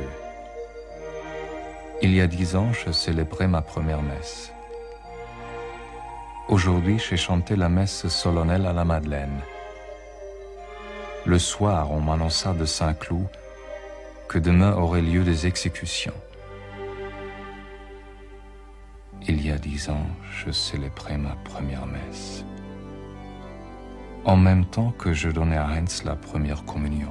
Il y a 10 ans, je célébrais ma première messe. Aujourd'hui, j'ai chanté la messe solennelle à la Madeleine. Le soir, on m'annonça de Saint-Cloud que demain auraient lieu des exécutions. Il y a 10 ans, je célébrais ma première messe. En même temps que je donnais à Heinz la première communion.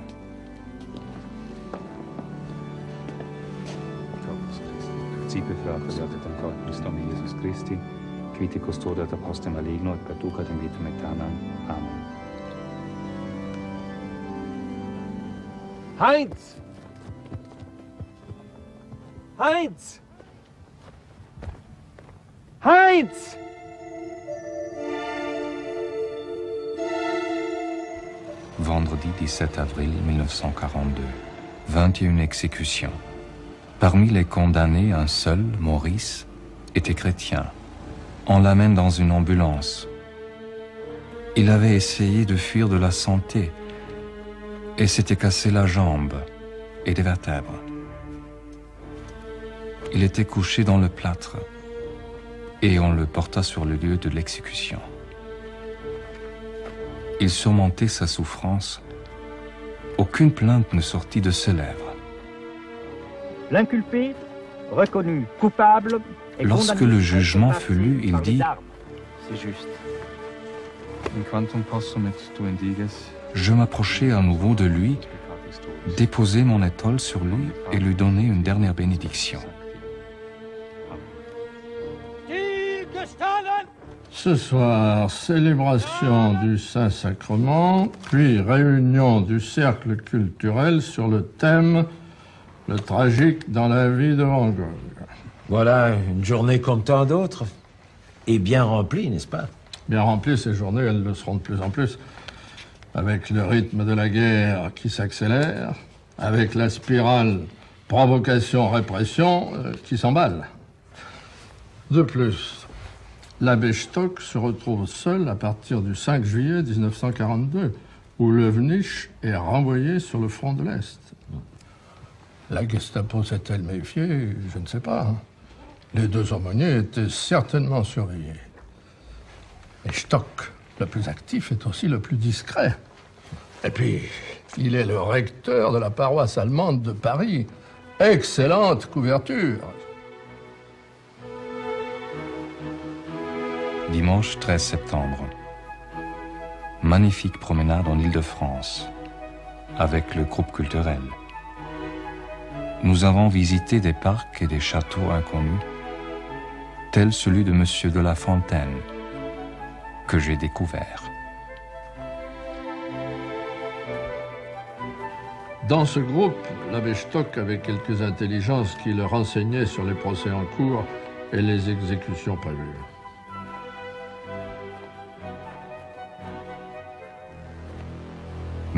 Heinz! Heinz! Heinz! Vendredi 17 avril 1942. 21 exécutions. Parmi les condamnés, un seul, Maurice, était chrétien. On l'amène dans une ambulance. Il avait essayé de fuir de la santé et s'était cassé la jambe et des vertèbres. Il était couché dans le plâtre et on le porta sur le lieu de l'exécution. Il surmontait sa souffrance. Aucune plainte ne sortit de ses lèvres. L'inculpé, reconnu coupable, est Lorsque le jugement fut lu, il dit « C'est juste. Je m'approchai à nouveau de lui, déposai mon étole sur lui et lui donnai une dernière bénédiction. Ce soir, célébration du Saint-Sacrement, puis réunion du cercle culturel sur le thème « Le tragique dans la vie de Van Gogh ». Voilà une journée comme tant d'autres, et bien remplie, n'est-ce pas? Bien remplies, ces journées, elles le seront de plus en plus, avec le rythme de la guerre qui s'accélère, avec la spirale provocation-répression qui s'emballe. De plus, l'abbé Stock se retrouve seul à partir du 5 juillet 1942, où Levnich est renvoyé sur le front de l'Est. La Gestapo s'est-elle méfiée? Je ne sais pas. Les deux aumôniers étaient certainement surveillés. Et Stock, le plus actif, est aussi le plus discret. Et puis, il est le recteur de la paroisse allemande de Paris. Excellente couverture. Dimanche 13 septembre. Magnifique promenade en Île-de-France, avec le groupe culturel. Nous avons visité des parcs et des châteaux inconnus, tel celui de Monsieur de La Fontaine, que j'ai découvert. Dans ce groupe, l'abbé Stock avait quelques intelligences qui le renseignaient sur les procès en cours et les exécutions prévues.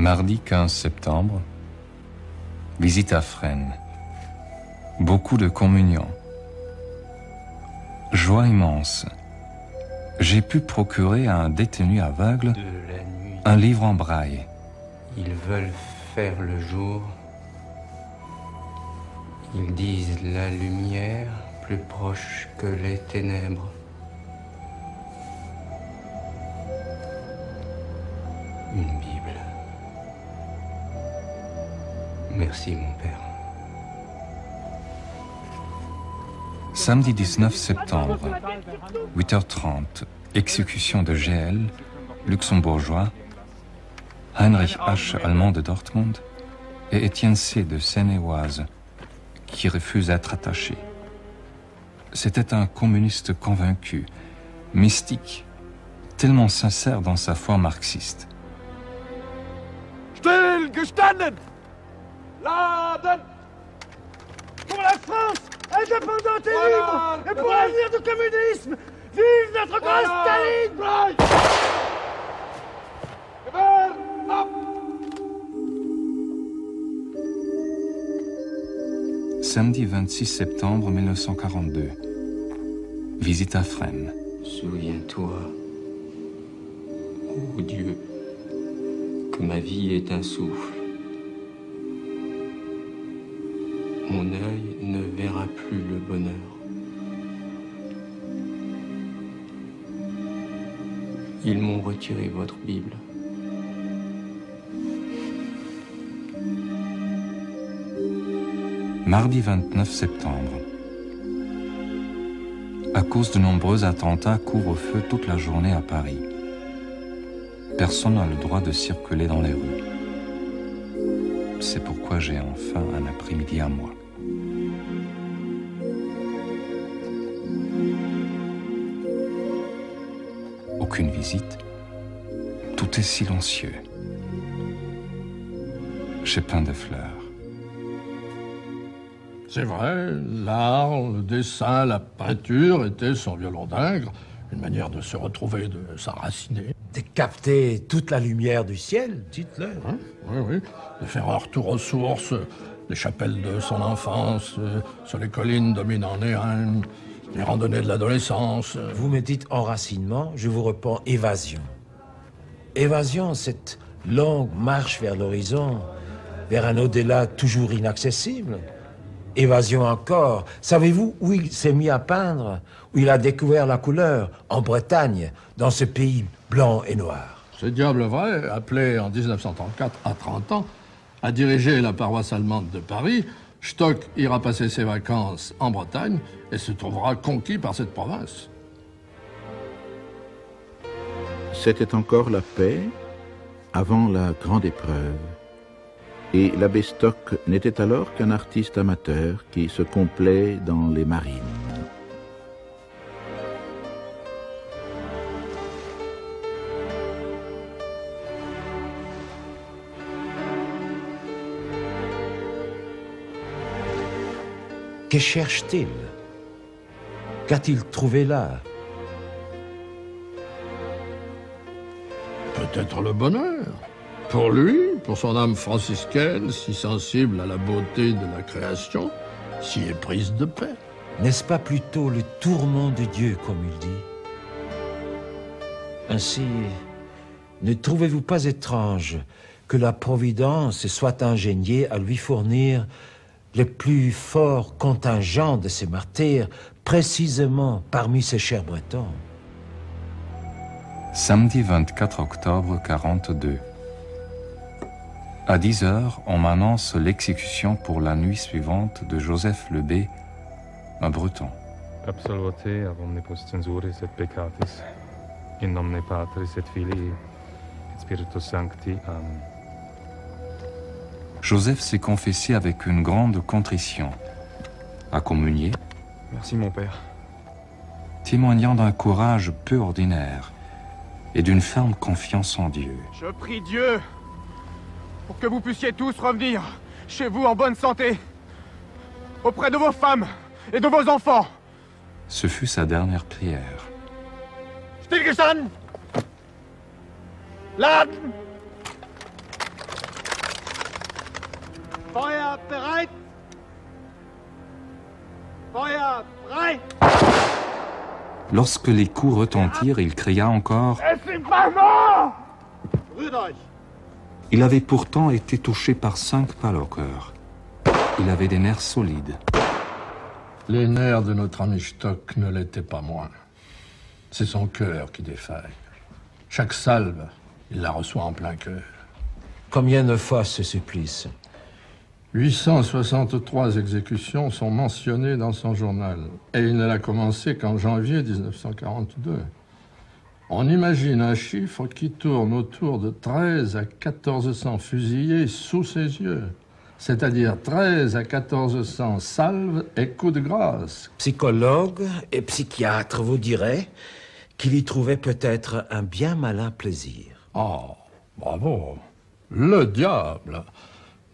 Mardi 15 septembre, visite à Fresnes. Beaucoup de communions. Joie immense. J'ai pu procurer à un détenu aveugle un livre en braille. Ils veulent faire le jour. Ils disent la lumière plus proche que les ténèbres. Une Bible. Merci, mon père. Samedi 19 septembre, 8h30, exécution de GL, luxembourgeois, Heinrich H. allemand de Dortmund et Étienne C. de Seine-et-Oise, qui refuse d'être attaché. C'était un communiste convaincu, mystique, tellement sincère dans sa foi marxiste. Still gestanden! Laden! Pour la France, indépendante et libre, et pour l'avenir du communisme, vive notre grand Staline! Samedi 26 septembre 1942. Visite à Fresnes. Souviens-toi, ô Dieu, que ma vie est un souffle. Mon œil ne verra plus le bonheur. Ils m'ont retiré votre Bible. Mardi 29 septembre. À cause de nombreux attentats, couvre-feu toute la journée à Paris. Personne n'a le droit de circuler dans les rues. C'est pourquoi j'ai enfin un après-midi à moi. Aucune visite. Tout est silencieux. J'ai peint des fleurs. C'est vrai, l'art, le dessin, la peinture étaient son violon d'Ingres, une manière de se retrouver, de s'enraciner. De capter toute la lumière du ciel, dites-le. Hein? Oui, oui. De faire un retour aux sources, des chapelles de son enfance, sur les collines dominant Neheim, les randonnées de l'adolescence. Vous me dites enracinement, je vous réponds évasion. Évasion, cette longue marche vers l'horizon, vers un au-delà toujours inaccessible. Évasion encore. Savez-vous où il s'est mis à peindre? Où il a découvert la couleur? En Bretagne, dans ce pays blanc et noir. C'est diable vrai, appelé en 1934 à 30 ans, à diriger la paroisse allemande de Paris, Stock ira passer ses vacances en Bretagne et se trouvera conquis par cette province. C'était encore la paix avant la grande épreuve. Et l'abbé Stock n'était alors qu'un artiste amateur qui se complaît dans les marines. Que cherche-t-il? Qu'a-t-il trouvé là? Peut-être le bonheur. Pour lui, pour son âme franciscaine, si sensible à la beauté de la création, si éprise de paix. N'est-ce pas plutôt le tourment de Dieu, comme il dit? Ainsi, ne trouvez-vous pas étrange que la Providence soit ingéniée à lui fournir le plus fort contingent de ses martyrs, précisément parmi ces chers Bretons? Samedi 24 octobre 42. À 10h, on m'annonce l'exécution pour la nuit suivante de Joseph Lebé, un Breton. Absolvote ab omnibus censuris et peccatis, in nomine Patris et Filii et Spiritus Sancti. Amen. Joseph s'est confessé avec une grande contrition, a communié. Merci mon père. Témoignant d'un courage peu ordinaire et d'une ferme confiance en Dieu. Je prie Dieu pour que vous puissiez tous revenir chez vous en bonne santé, auprès de vos femmes et de vos enfants. Ce fut sa dernière prière. Stillgestanden! Laden! Feuer bereit! Feuer frei! Lorsque les coups retentirent, il cria encore. Es sind pas morts! Rührt euch! Il avait pourtant été touché par 5 balles au cœur. Il avait des nerfs solides. Les nerfs de notre ami Stock ne l'étaient pas moins. C'est son cœur qui défaille. Chaque salve, il la reçoit en plein cœur. Combien de fois ce supplice? 863 exécutions sont mentionnées dans son journal. Et il ne l'a commencé qu'en janvier 1942. On imagine un chiffre qui tourne autour de 13 à 1400 fusillés sous ses yeux. C'est-à-dire 13 à 1400 salves et coups de grâce. Psychologue et psychiatre vous diraient qu'il y trouvait peut-être un bien malin plaisir. Oh, bravo. Le diable.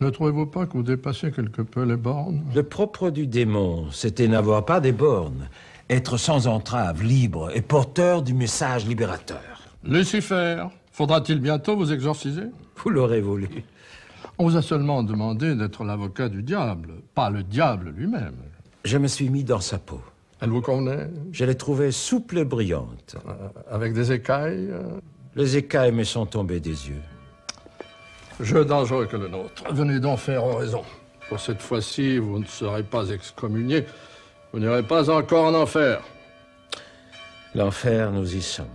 Ne trouvez-vous pas que vous dépassez quelque peu les bornes? Le propre du démon, c'était n'avoir pas des bornes, être sans entrave, libre et porteur du message libérateur. Lucifer, faudra-t-il bientôt vous exorciser? Vous l'aurez voulu. On vous a seulement demandé d'être l'avocat du diable, pas le diable lui-même. Je me suis mis dans sa peau. Elle vous convenait? Je l'ai trouvée souple et brillante. Avec des écailles? Les écailles me sont tombées des yeux. Jeu dangereux que le nôtre. Venez donc faire oraison. Pour cette fois-ci, vous ne serez pas excommunié. Vous n'irez pas encore en enfer. L'enfer, nous y sommes.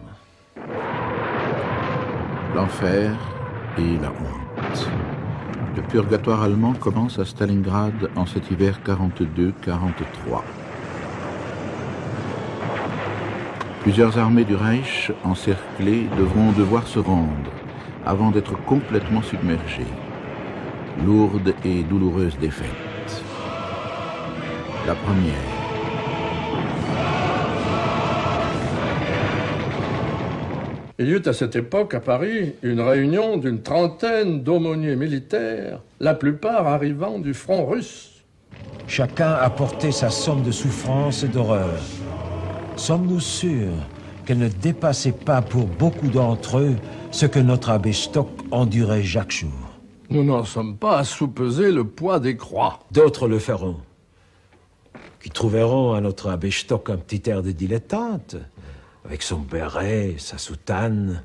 L'enfer et la honte. Le purgatoire allemand commence à Stalingrad en cet hiver 42-43. Plusieurs armées du Reich, encerclées, devront devoir se rendre avant d'être complètement submergées. Lourde et douloureuse défaite. La première. Il y eut à cette époque à Paris une réunion d'une trentaine d'aumôniers militaires, la plupart arrivant du front russe. Chacun apportait sa somme de souffrance et d'horreur. Sommes-nous sûrs qu'elle ne dépassait pas pour beaucoup d'entre eux ce que notre abbé Stock endurait chaque jour? Nous n'en sommes pas à soupeser le poids des croix. D'autres le feront, qui trouveront à notre abbé Stock un petit air de dilettante, avec son béret, sa soutane,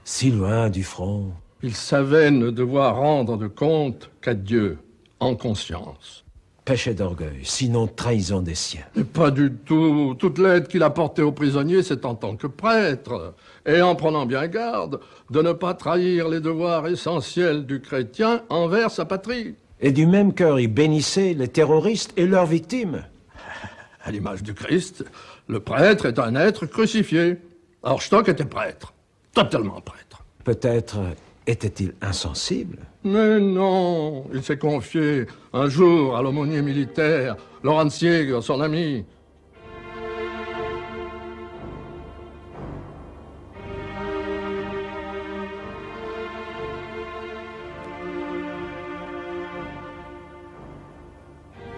si loin du front. Il savait ne devoir rendre de compte qu'à Dieu, en conscience. Péché d'orgueil, sinon trahison des siens. Et pas du tout. Toute l'aide qu'il apportait aux prisonniers, c'est en tant que prêtre, et en prenant bien garde de ne pas trahir les devoirs essentiels du chrétien envers sa patrie. Et du même cœur, il bénissait les terroristes et leurs victimes. À l'image du Christ, le prêtre est un être crucifié. Or, Stock était prêtre, totalement prêtre. Peut-être était-il insensible? Mais non, il s'est confié un jour à l'aumônier militaire, Laurent Sieg, son ami.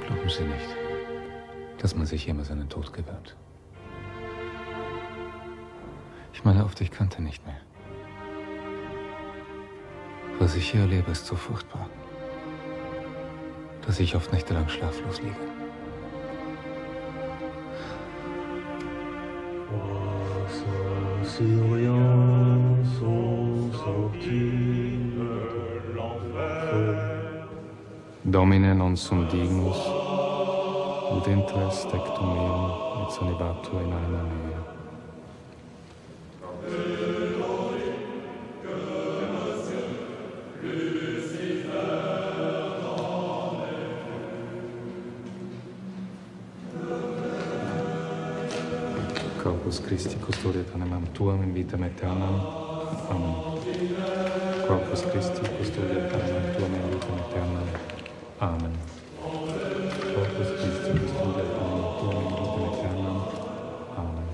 Glauben Sie nicht, dass man sich jemals einen Tod gewöhnt. Ich meine oft, ich könnte nicht mehr. Was ich hier erlebe, ist so furchtbar, dass ich oft nächtelang schlaflos liege. Domine non sum dignus, ut intres tectum meum et sonibatur in anima mea. Corpus Christi custodiet animam tuam in vitam aeternam. Amen. Corpus Christi custodiet animam tuam in vitam aeternam. Amen. Corpus Christi custodiet animam tuam in vitam aeternam. Amen.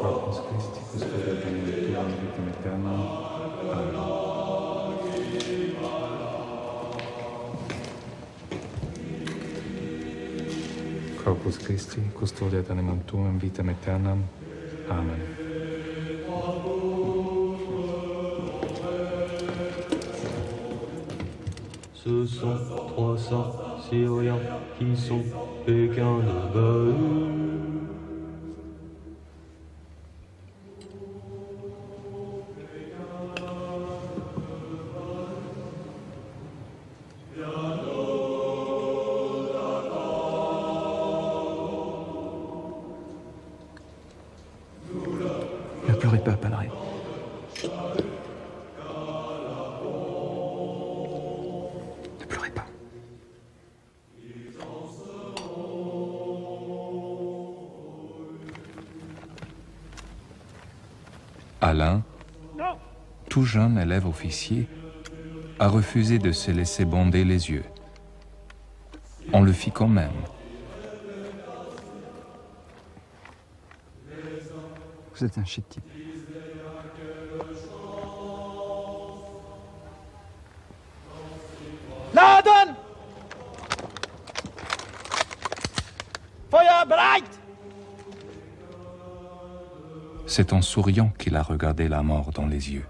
Corpus Christi custodiet animam tuam in vitam aeternam. Amen. Corpus Christi custodiet animam tuam in vitam aeternam. Amen. Ce sont 300 Syriens qui sont Pékin de bahut. Ne pleurez pas, Palerin. Ne pleurez pas. Alain, tout jeune élève officier, a refusé de se laisser bander les yeux. On le fit quand même. Vous êtes un chic type. Laden! Feuer bereit! C'est en souriant qu'il a regardé la mort dans les yeux.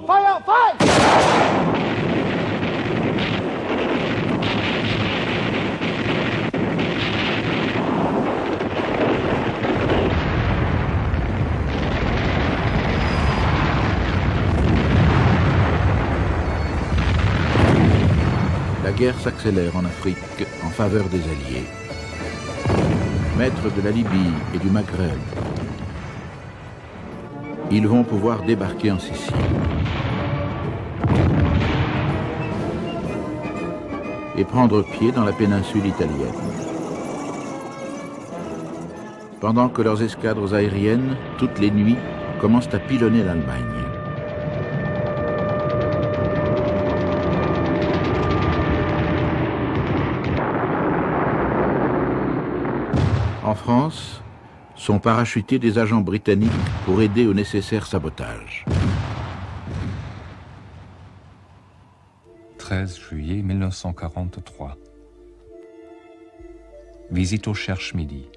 Feuer, feuer! La guerre s'accélère en Afrique en faveur des Alliés. Maîtres de la Libye et du Maghreb, ils vont pouvoir débarquer en Sicile. Et prendre pied dans la péninsule italienne. Pendant que leurs escadres aériennes, toutes les nuits, commencent à pilonner l'Allemagne. En France, sont parachutés des agents britanniques pour aider au nécessaire sabotage. 13 juillet 1943. Visite au Cherche-Midi.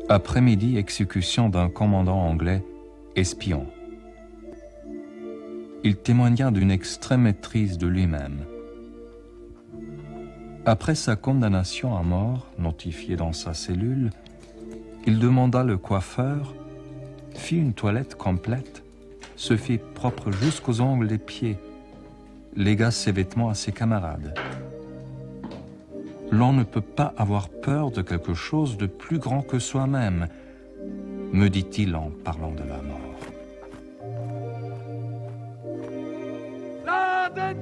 Après-midi, exécution d'un commandant anglais espion. Il témoigna d'une extrême maîtrise de lui-même. Après sa condamnation à mort, notifiée dans sa cellule, il demanda le coiffeur, fit une toilette complète, se fit propre jusqu'aux ongles des pieds, légua ses vêtements à ses camarades. L'on ne peut pas avoir peur de quelque chose de plus grand que soi-même, me dit-il en parlant de la mort. Laden!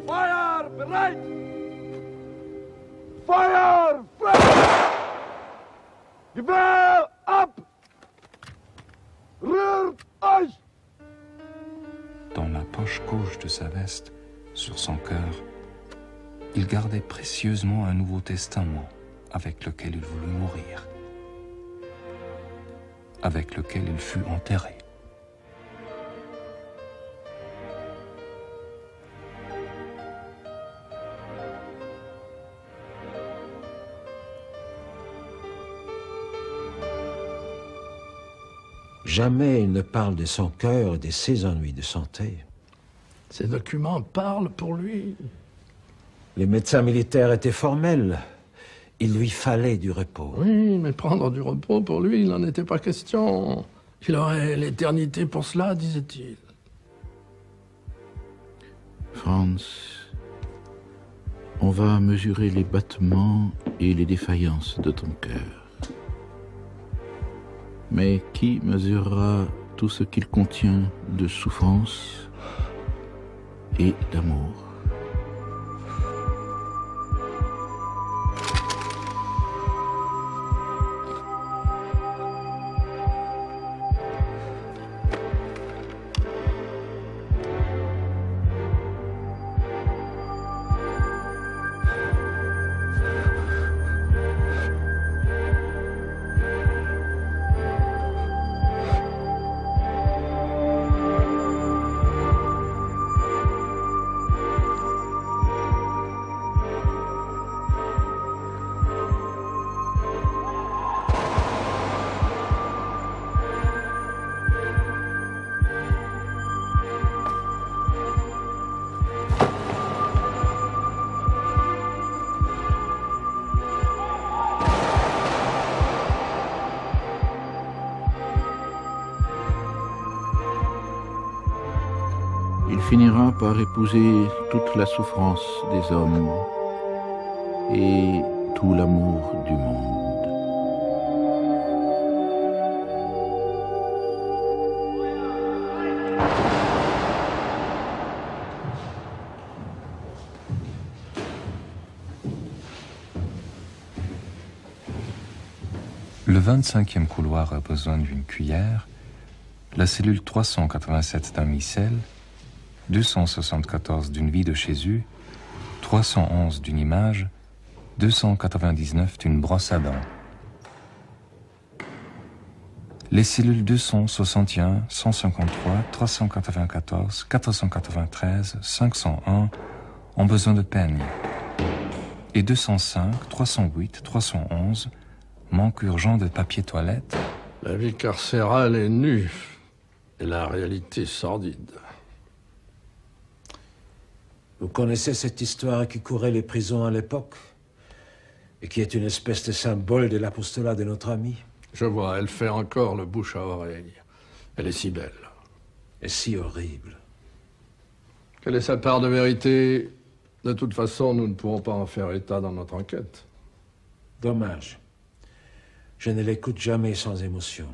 Feuer bereit! Feuer frei! Gewehr ab! Rührt euch! Dans la poche gauche de sa veste, sur son cœur, il gardait précieusement un Nouveau Testament avec lequel il voulut mourir, avec lequel il fut enterré. Jamais il ne parle de son cœur et de ses ennuis de santé. Ces documents parlent pour lui. Les médecins militaires étaient formels. Il lui fallait du repos. Oui, mais prendre du repos, pour lui, il n'en était pas question. Il aurait l'éternité pour cela, disait-il. Franz, on va mesurer les battements et les défaillances de ton cœur. Mais qui mesurera tout ce qu'il contient de souffrance et d'amour? il finira par épouser toute la souffrance des hommes et tout l'amour du monde. Le 25e couloir a besoin d'une cuillère, la cellule 387 d'un micelle, 274 d'une vie de Jésus, 311 d'une image, 299 d'une brosse à dents. Les cellules 261, 153, 394, 493, 501 ont besoin de peigne. Et 205, 308, 311 manque urgent de papier toilette. La vie carcérale est nue et la réalité sordide. Vous connaissez cette histoire qui courait les prisons à l'époque et qui est une espèce de symbole de l'apostolat de notre ami? Je vois, elle fait encore le bouche à oreille. Elle est si belle. Et si horrible. Quelle est sa part de vérité? De toute façon, nous ne pourrons pas en faire état dans notre enquête. Dommage. Je ne l'écoute jamais sans émotion.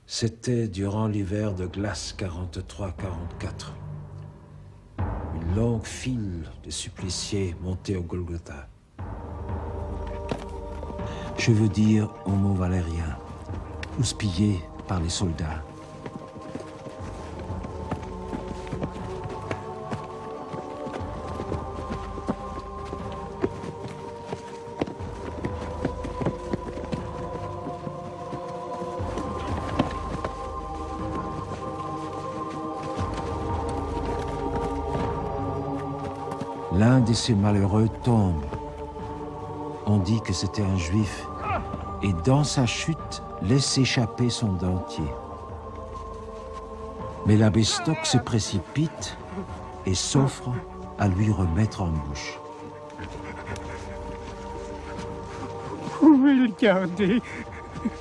C'était durant l'hiver de glace 43-44. Une longue file de suppliciés montés au Golgotha. Je veux dire homo valérien, houspillés par les soldats. L'un de ces malheureux tombe. On dit que c'était un juif, et dans sa chute, laisse échapper son dentier. Mais l'abbé Stock se précipite et s'offre à lui remettre en bouche. Vous pouvez le garder.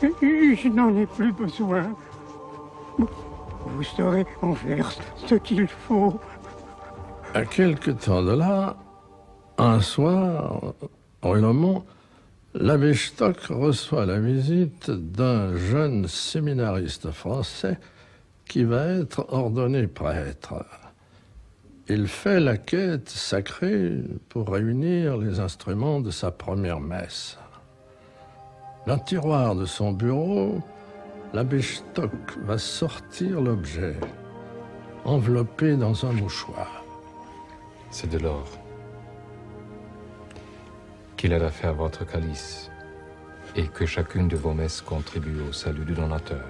Je n'en ai plus besoin. Vous saurez en faire ce qu'il faut. À quelque temps de là, un soir, au Lomont, l'abbé Stock reçoit la visite d'un jeune séminariste français qui va être ordonné prêtre. Il fait la quête sacrée pour réunir les instruments de sa première messe. D'un tiroir de son bureau, l'abbé Stock va sortir l'objet, enveloppé dans un mouchoir. C'est de l'or qu'il a fait à votre calice et que chacune de vos messes contribue au salut du donateur.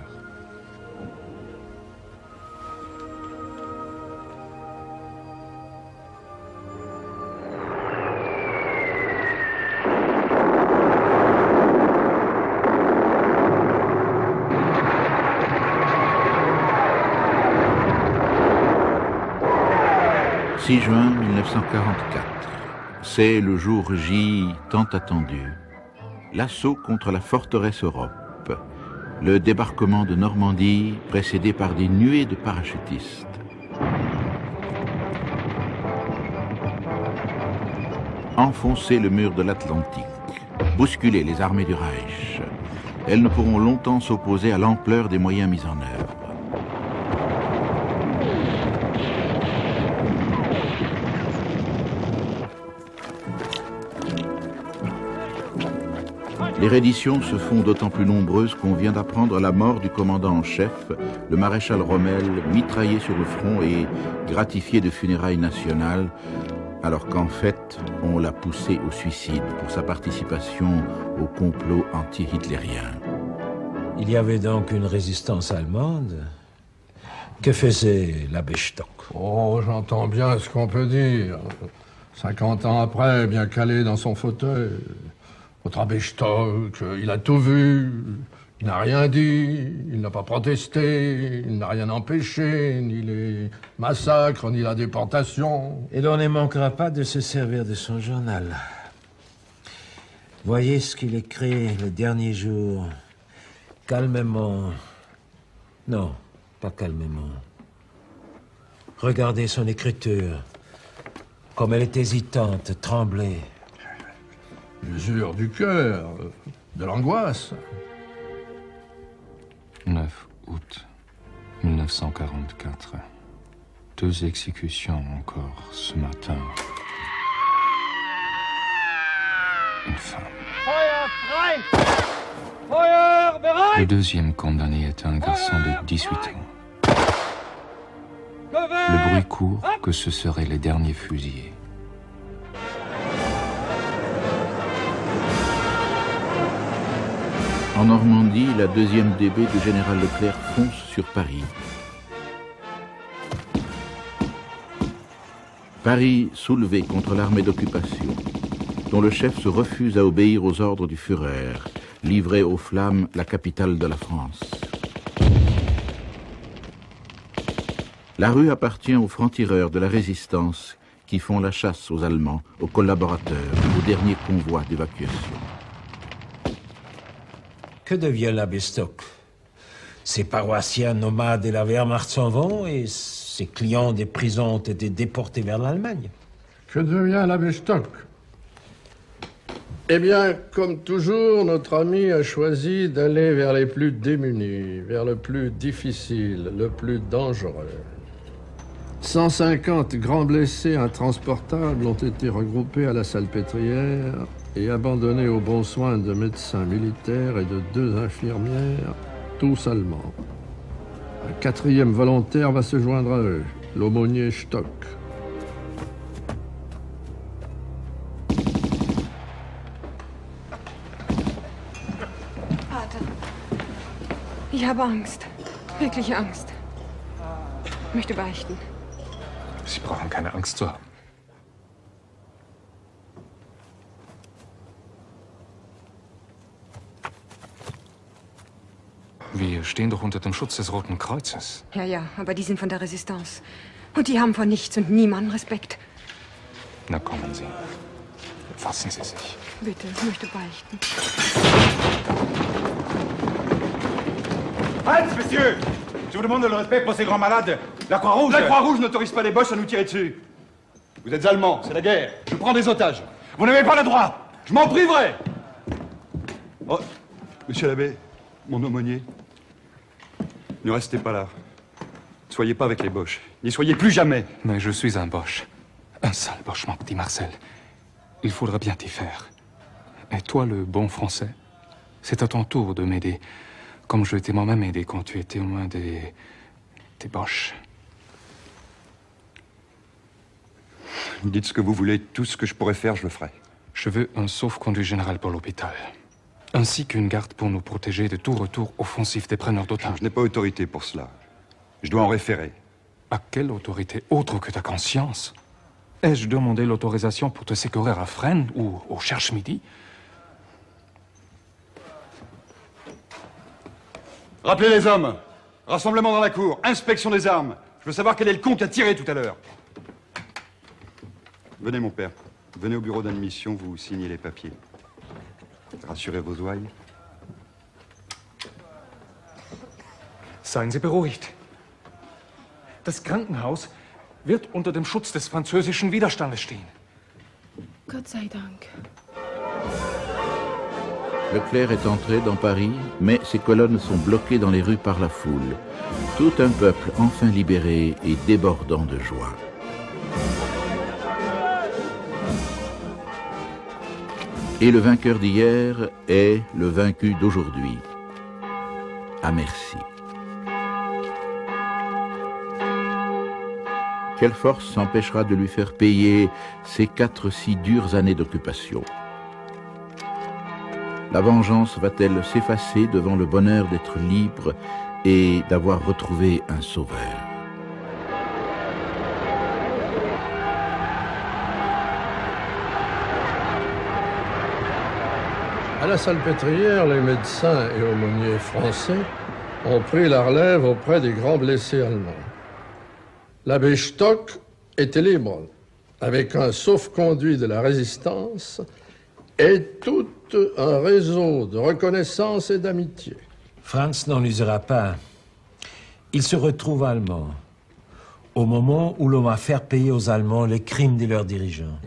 « 6 juin 1944. C'est le jour J tant attendu. L'assaut contre la forteresse Europe. Le débarquement de Normandie précédé par des nuées de parachutistes. Enfoncer le mur de l'Atlantique. Bousculer les armées du Reich. Elles ne pourront longtemps s'opposer à l'ampleur des moyens mis en œuvre. Les redditions se font d'autant plus nombreuses qu'on vient d'apprendre la mort du commandant en chef, le maréchal Rommel, mitraillé sur le front et gratifié de funérailles nationales, alors qu'en fait, on l'a poussé au suicide pour sa participation au complot anti-hitlérien. Il y avait donc une résistance allemande. Que faisait l'abbé Stock? Oh, j'entends bien ce qu'on peut dire. 50 ans après, bien calé dans son fauteuil. Votre abbé Stock, il a tout vu, il n'a rien dit, il n'a pas protesté, il n'a rien empêché, ni les massacres, ni la déportation. Et l'on ne manquera pas de se servir de son journal. Voyez ce qu'il écrit le dernier jour. Calmement. Non, pas calmement. Regardez son écriture. Comme elle est hésitante, tremblée. L'usure du cœur, de l'angoisse. 9 août 1944. 2 exécutions encore ce matin. Une femme. Feuer frei! Feuer bereit! Le deuxième condamné est un garçon de 18 ans. Le bruit court que ce seraient les derniers fusillés. En Normandie, la 2e DB du général Leclerc fonce sur Paris. Paris soulevé contre l'armée d'occupation, dont le chef se refuse à obéir aux ordres du Führer, livré aux flammes la capitale de la France. La rue appartient aux francs-tireurs de la résistance qui font la chasse aux Allemands, aux collaborateurs, aux derniers convois d'évacuation. Que devient l'abbé Stock? Ses paroissiens nomades et la Wehrmacht s'en vont et ses clients des prisons ont été déportés vers l'Allemagne. Que devient l'abbé Stock? Eh bien, comme toujours, notre ami a choisi d'aller vers les plus démunis, vers le plus difficile, le plus dangereux. 150 grands blessés intransportables ont été regroupés à la Salpêtrière et abandonnés aux bons soins de médecins militaires et de 2 infirmières, tous allemands. Un 4e volontaire va se joindre à eux, l'aumônier Stock. Vater, ich habe Angst. Wirklich Angst. Ich möchte beichten. Sie brauchen keine Angst zu haben. Wir stehen doch unter dem Schutz des Roten Kreuzes. Ja, ja, aber die sind von der Resistance. Und die haben vor nichts und niemandem Respekt. Na kommen Sie. Fassen Sie sich. Bitte, ich möchte beichten. Halt, messieurs! Je vous demande le respect pour ces grands malades. La Croix-Rouge... La Croix-Rouge n'autorise pas les Boches à nous tirer dessus. Vous êtes Allemands, c'est la guerre. Je prends des otages. Vous n'avez pas le droit. Je m'en priverai. Oh, monsieur l'abbé, mon aumônier, ne restez pas là. Ne soyez pas avec les Boches. N'y soyez plus jamais. Mais je suis un Boche. Un sale Boche, mon petit Marcel. Il faudra bien t'y faire. Et toi, le bon français, c'est à ton tour de m'aider. Comme je t'ai moi-même aidé quand tu étais au moins des Boches. Dites ce que vous voulez, tout ce que je pourrais faire, je le ferai. Je veux un sauf-conduit général pour l'hôpital. Ainsi qu'une garde pour nous protéger de tout retour offensif des preneurs d'otages. Je n'ai pas autorité pour cela. Je dois en référer. À quelle autorité autre que ta conscience? Ai-je demandé l'autorisation pour te sécurer à Fresnes ou au Cherche-Midi? Rappelez les hommes. Rassemblement dans la cour. Inspection des armes. Je veux savoir quel est le con qui a tiré tout à l'heure. Venez, mon père. Venez au bureau d'admission, vous signez les papiers. Rassurez vos ouailles. Seien Sie beruhigt. Das Krankenhaus wird unter dem Schutz des französischen Widerstandes stehen. Gott sei Dank. Leclerc est entré dans Paris, mais ses colonnes sont bloquées dans les rues par la foule. Tout un peuple enfin libéré et débordant de joie. Et le vainqueur d'hier est le vaincu d'aujourd'hui. À merci. Quelle force s'empêchera de lui faire payer ces 4 si dures années d'occupation? La vengeance va-t-elle s'effacer devant le bonheur d'être libre et d'avoir retrouvé un sauveur? À la Salpêtrière, les médecins et aumôniers français ont pris la relève auprès des grands blessés allemands. L'abbé Stock était libre, avec un sauf-conduit de la résistance et tout un réseau de reconnaissance et d'amitié. Franz n'en usera pas. Il se retrouve allemand. au moment où l'on va faire payer aux Allemands les crimes de leurs dirigeants.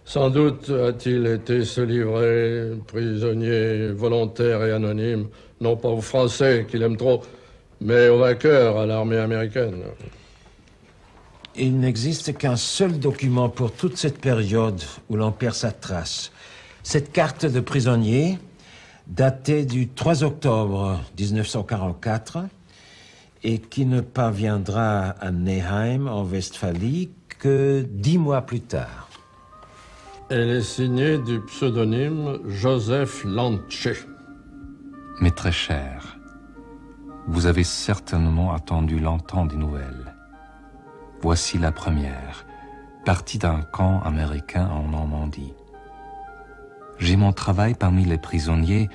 Sans doute a-t-il été se livrer, prisonnier, volontaire et anonyme, non pas aux Français qu'il aime trop, mais aux vainqueurs, à l'armée américaine. Il n'existe qu'un seul document pour toute cette période où l'on perd sa trace. Cette carte de prisonnier, datée du 3 octobre 1944, et qui ne parviendra à Neheim, en Westphalie, que 10 mois plus tard. Elle est signée du pseudonyme Joseph Lanche. Mes très chers, vous avez certainement attendu longtemps des nouvelles. Voici la première, partie d'un camp américain en Normandie. J'ai mon travail parmi les prisonniers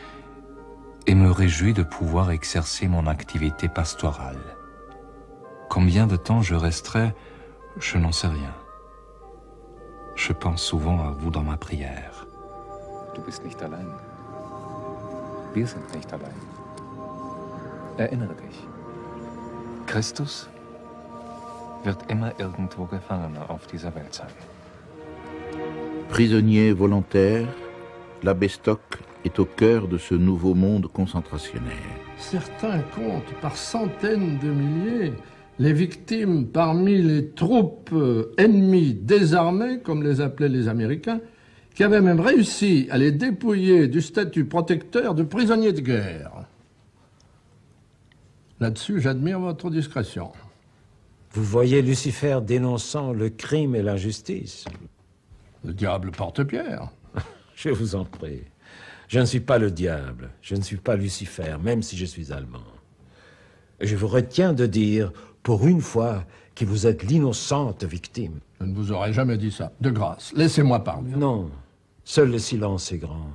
et me réjouis de pouvoir exercer mon activité pastorale. Combien de temps je resterai, je n'en sais rien. Je pense souvent à vous dans ma prière. Du bist nicht allein. Wir sind nicht allein. Erinnere dich. Christus wird immer irgendwo Gefangener auf dieser Welt sein. Prisonnier volontaire, l'abbé Stock est au cœur de ce nouveau monde concentrationnaire. Certains comptent par centaines de milliers les victimes parmi les troupes ennemies désarmées, comme les appelaient les Américains, qui avaient même réussi à les dépouiller du statut protecteur de prisonniers de guerre. Là-dessus, j'admire votre discrétion. Vous voyez Lucifer dénonçant le crime et l'injustice. Le diable porte pierre. Je vous en prie. Je ne suis pas le diable, je ne suis pas Lucifer, même si je suis allemand. Et je vous retiens de dire, pour une fois, que vous êtes l'innocente victime. Je ne vous aurais jamais dit ça. De grâce, laissez-moi parler. Non, seul le silence est grand.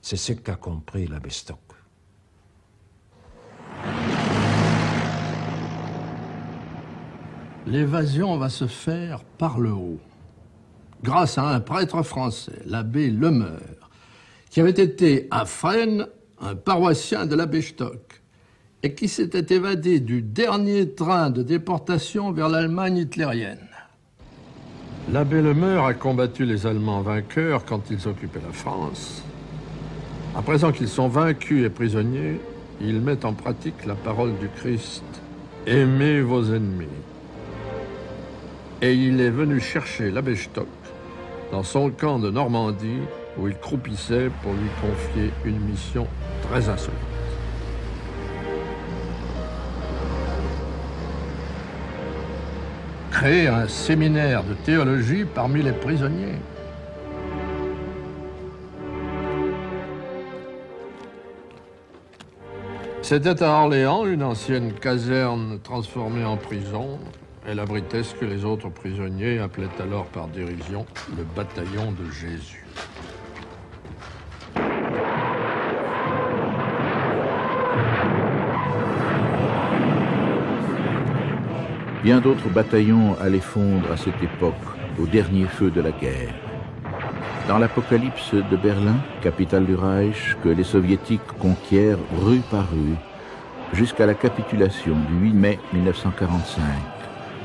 C'est ce qu'a compris l'abbé Stock. L'évasion va se faire par le haut, grâce à un prêtre français, l'abbé Lemeur, qui avait été à Fresnes un paroissien de l'abbé Stock et qui s'était évadé du dernier train de déportation vers l'Allemagne hitlérienne. L'abbé Lemeur a combattu les Allemands vainqueurs quand ils occupaient la France. À présent qu'ils sont vaincus et prisonniers, ils mettent en pratique la parole du Christ « Aimez vos ennemis ». Et il est venu chercher l'abbé Stock dans son camp de Normandie où il croupissait pour lui confier une mission très insolite. Créer un séminaire de théologie parmi les prisonniers. C'était à Orléans une ancienne caserne transformée en prison. Elle abritait ce que les autres prisonniers appelaient alors par dérision le bataillon de Jésus. Bien d'autres bataillons allaient fondre à cette époque, au dernier feu de la guerre. Dans l'apocalypse de Berlin, capitale du Reich, que les soviétiques conquièrent rue par rue, jusqu'à la capitulation du 8 mai 1945,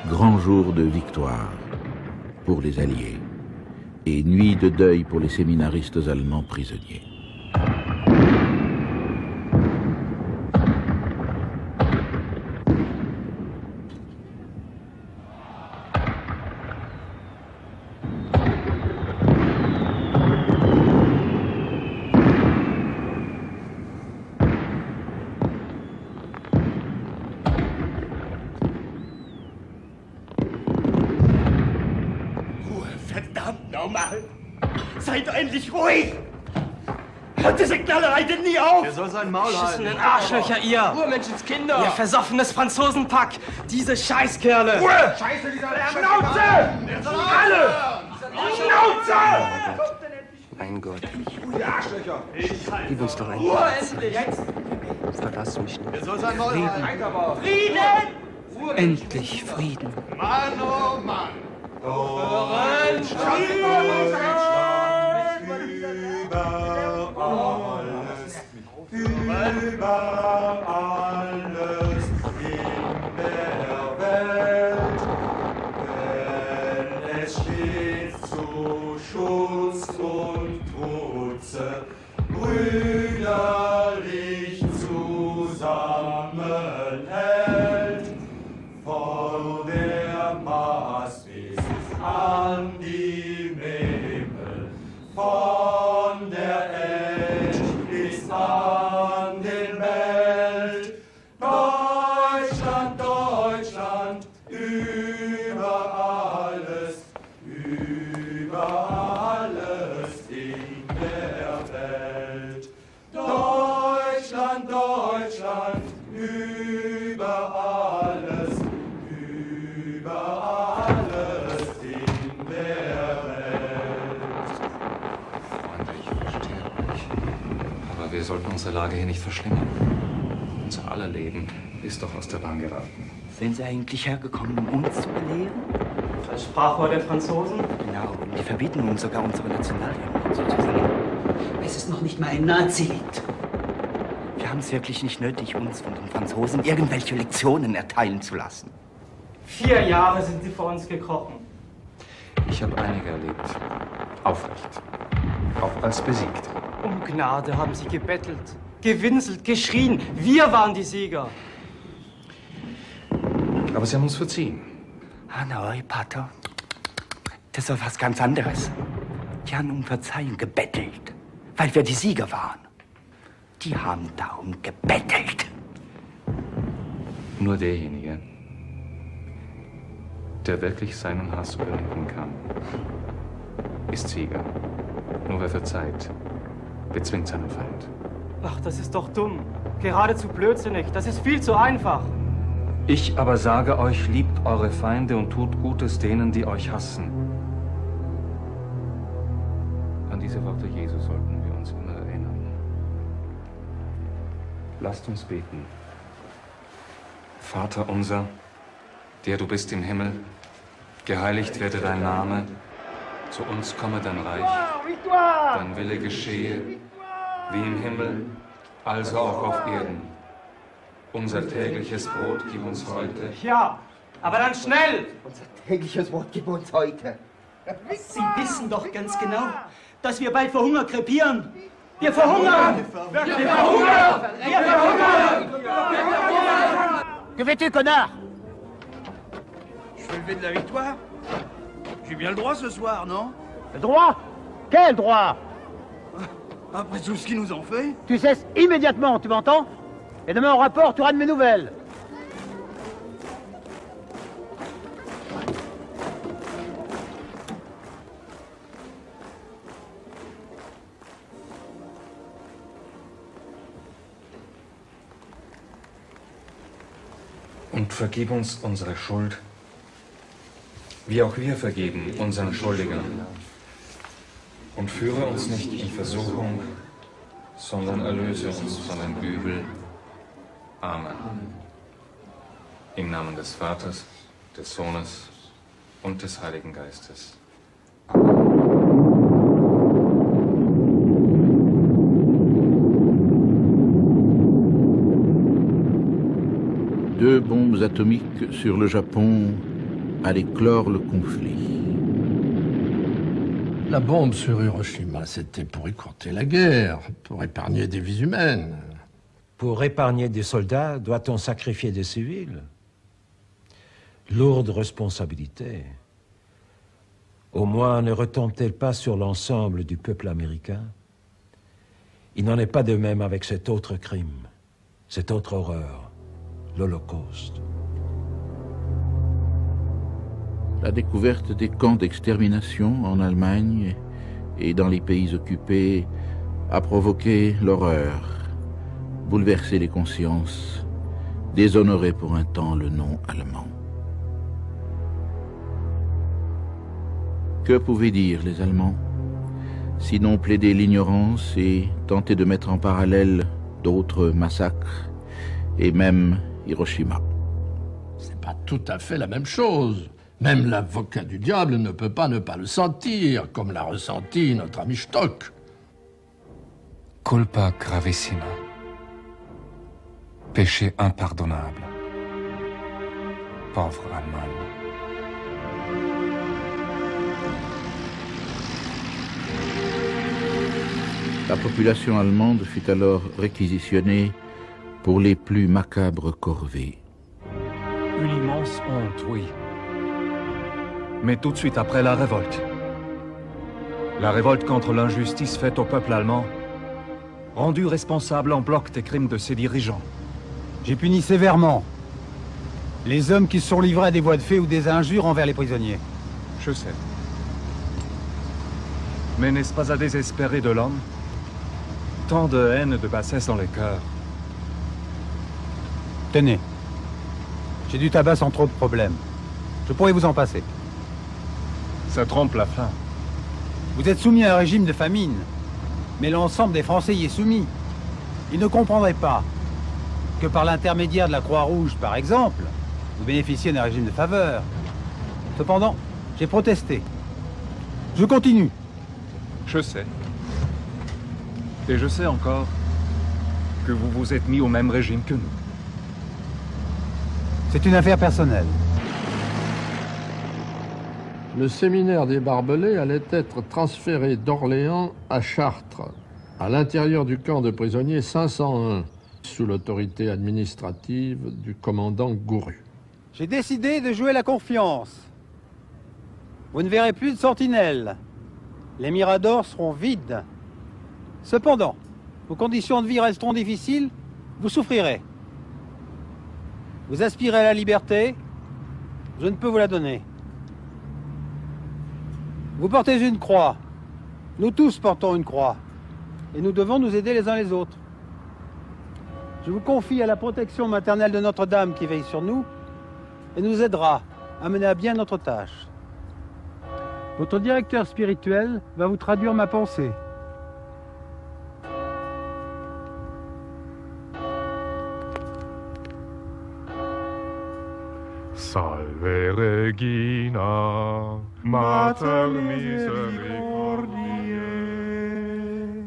grand jour de victoire pour les Alliés et nuit de deuil pour les séminaristes allemands prisonniers. Seid endlich ruhig! Hört diese Knallerei denn nie auf? Wer soll sein Maul halten? Beschissenen Arschlöcher, ihr! Urmenschenskinder! Ihr versoffenes Franzosenpack! Diese Scheißkerle! Ruhe! Scheiße, dieser Lärm! Schnauze! Alle! Schnauze! Mein Gott. Arschlöcher! Gib uns doch ein Ruhe endlich! Verlass mich nicht. Wer soll sein Maul halten? Frieden! Endlich Frieden. Mann, oh Mann! Über alles in der Welt. der Mast ist an die Memel, von der Elch bis an den Welt. Deutschland, Deutschland, über alles in der Welt. Deutschland, Deutschland, über alles in der Welt. Freunde, ich verstehe euch. Aber wir sollten unsere Lage hier nicht verschlimmern. Unser aller Leben ist doch aus der Bahn geraten. Sind Sie eigentlich hergekommen, um uns zu belehren? Das Sprachrohr der Franzosen? Genau, die verbieten uns sogar unsere Nationalhymne zu singen. Es ist noch nicht mal ein Nazi-Lied. Wir haben es wirklich nicht nötig, uns von den Franzosen irgendwelche Lektionen erteilen zu lassen. 4 Jahre sind sie vor uns gekrochen. Ich habe einige erlebt. Aufrecht. Auch als besiegt. Um Gnade haben sie gebettelt, gewinselt, geschrien. Wir waren die Sieger. Aber sie haben uns verziehen. Ah, nein, Pater. Das ist doch was ganz anderes. Die haben um Verzeihung gebettelt, weil wir die Sieger waren. Die haben darum gebettelt. Nur derjenige, der wirklich seinen Hass überwinden kann, ist Sieger. Nur wer verzeiht, bezwingt seinen Feind. Ach, das ist doch dumm. Geradezu blödsinnig. Das ist viel zu einfach. Ich aber sage euch, liebt eure Feinde und tut Gutes denen, die euch hassen. An diese Worte Jesu sollten wir uns immer erinnern. Lasst uns beten. Vater unser, der du bist im Himmel, geheiligt werde dein Name, zu uns komme dein Reich, dein Wille geschehe, wie im Himmel, also auch auf Erden. Unser tägliches Brot gib uns heute. Ja, aber dann schnell! Unser tägliches Brot gib uns heute. Sie wissen doch ganz genau, dass wir bald vor Hunger krepieren. Wir verhungern! Wir verhungern! Wir verhungern! Que fais-tu, connard? Je fais lever de la victoire. J'ai bien le droit ce soir, non? Le droit? Quel droit? Après tout ce qu'ils nous ont fait? Tu cesses immédiatement, tu m'entends? Et demain au rapport, tu auras de mes nouvelles. Und vergib uns unsere Schuld, wie auch wir vergeben unseren Schuldigern. Und führe uns nicht in Versuchung, sondern erlöse uns von dem Übel. Amen. Im Namen des Vaters, des Sohnes und des Heiligen Geistes. Deux bombes atomiques sur le Japon allaient clore le conflit. La bombe sur Hiroshima, c'était pour écourter la guerre, pour épargner des vies humaines. Pour épargner des soldats, doit-on sacrifier des civils? Lourde responsabilité. Au moins ne retombe-t-elle pas sur l'ensemble du peuple américain? Il n'en est pas de même avec cet autre crime, cette autre horreur, l'Holocauste. La découverte des camps d'extermination en Allemagne et dans les pays occupés a provoqué l'horreur, bouleversé les consciences, déshonoré pour un temps le nom allemand. Que pouvaient dire les Allemands, sinon plaider l'ignorance et tenter de mettre en parallèle d'autres massacres, et même Hiroshima? C'est pas tout à fait la même chose. Même l'avocat du diable ne peut pas ne pas le sentir, comme l'a ressenti notre ami Stock. Culpa gravissima. Péché impardonnable. Pauvre Allemagne. La population allemande fut alors réquisitionnée pour les plus macabres corvées. Une immense honte, oui. mais tout de suite après la révolte. La révolte contre l'injustice faite au peuple allemand, rendu responsable en bloc des crimes de ses dirigeants. J'ai puni sévèrement les hommes qui se sont livrés à des voies de fait ou des injures envers les prisonniers. Je sais. Mais n'est-ce pas à désespérer de l'homme? Tant de haine et de bassesse dans les cœurs. Tenez. J'ai du tabac sans trop de problèmes. Je pourrais vous en passer. Ça trompe la faim. Vous êtes soumis à un régime de famine. Mais l'ensemble des Français y est soumis. Ils ne comprendraient pas que par l'intermédiaire de la Croix-Rouge, par exemple, vous bénéficiez d'un régime de faveur. Cependant, j'ai protesté. Je continue. Je sais. Et je sais encore que vous vous êtes mis au même régime que nous. C'est une affaire personnelle. Le séminaire des Barbelés allait être transféré d'Orléans à Chartres, à l'intérieur du camp de prisonniers 501, sous l'autorité administrative du commandant Gourru. J'ai décidé de jouer la confiance. Vous ne verrez plus de sentinelles. Les miradors seront vides. Cependant, vos conditions de vie resteront difficiles, vous souffrirez. Vous aspirez à la liberté, je ne peux vous la donner. Vous portez une croix. Nous tous portons une croix. Et nous devons nous aider les uns les autres. Je vous confie à la protection maternelle de Notre-Dame qui veille sur nous et nous aidera à mener à bien notre tâche. Votre directeur spirituel va vous traduire ma pensée. Salve Regina, Mater misericordiae,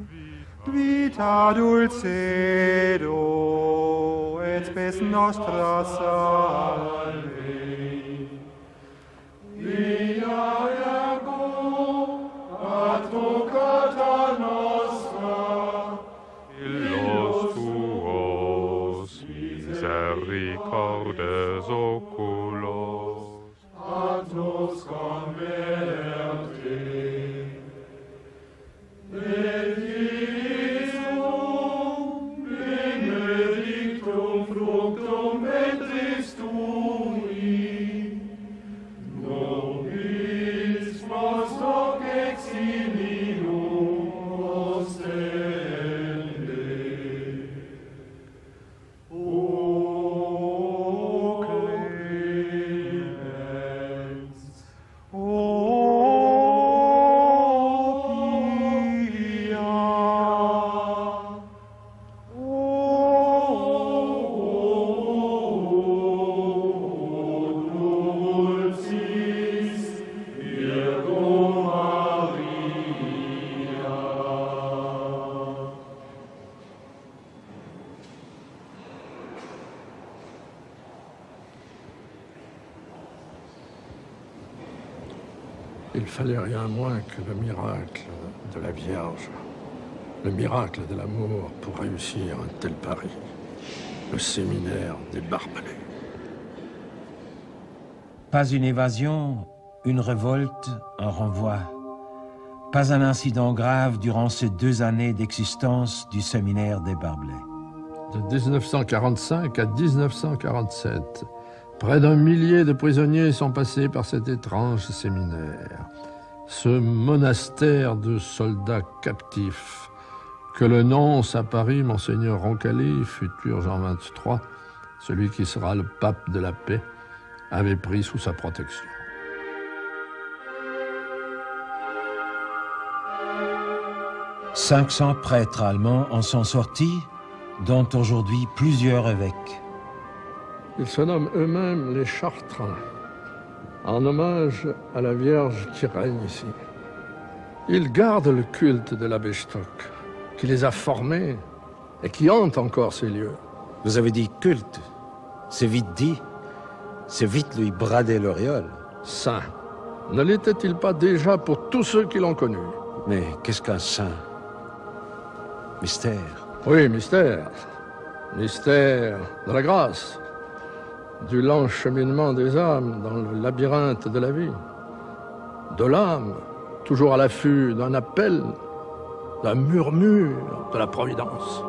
vita dulcedo et spes nostra salve. Via ergo advocata nostra, illos tuos misericordes oculos, ad nos converte. Benedictum, benedictum fructum ventris tui, nobis pros hoc exilium ostende. O clemens, Il fallait rien moins que le miracle de la Vierge, le miracle de l'amour pour réussir un tel pari, le séminaire des Barbelés. Pas une évasion, une révolte, un renvoi. Pas un incident grave durant ces 2 années d'existence du séminaire des Barbelés. De 1945 à 1947, près d'1 millier de prisonniers sont passés par cet étrange séminaire, ce monastère de soldats captifs, que le nonce à Paris, Monseigneur Roncalli, futur Jean XXIII, celui qui sera le pape de la paix, avait pris sous sa protection. « 500 prêtres allemands en sont sortis, dont aujourd'hui plusieurs évêques. Ils se nomment eux-mêmes les Chartrains, en hommage à la Vierge qui règne ici. Ils gardent le culte de l'abbé Stock, qui les a formés et qui hante encore ces lieux. Vous avez dit culte, c'est vite dit, c'est vite lui brader l'auréole. Saint, ne l'était-il pas déjà pour tous ceux qui l'ont connu? Mais qu'est-ce qu'un saint? Mystère. Oui, mystère. Mystère de la grâce, du lent cheminement des âmes dans le labyrinthe de la vie. de l'âme, toujours à l'affût d'un appel, d'un murmure de la Providence.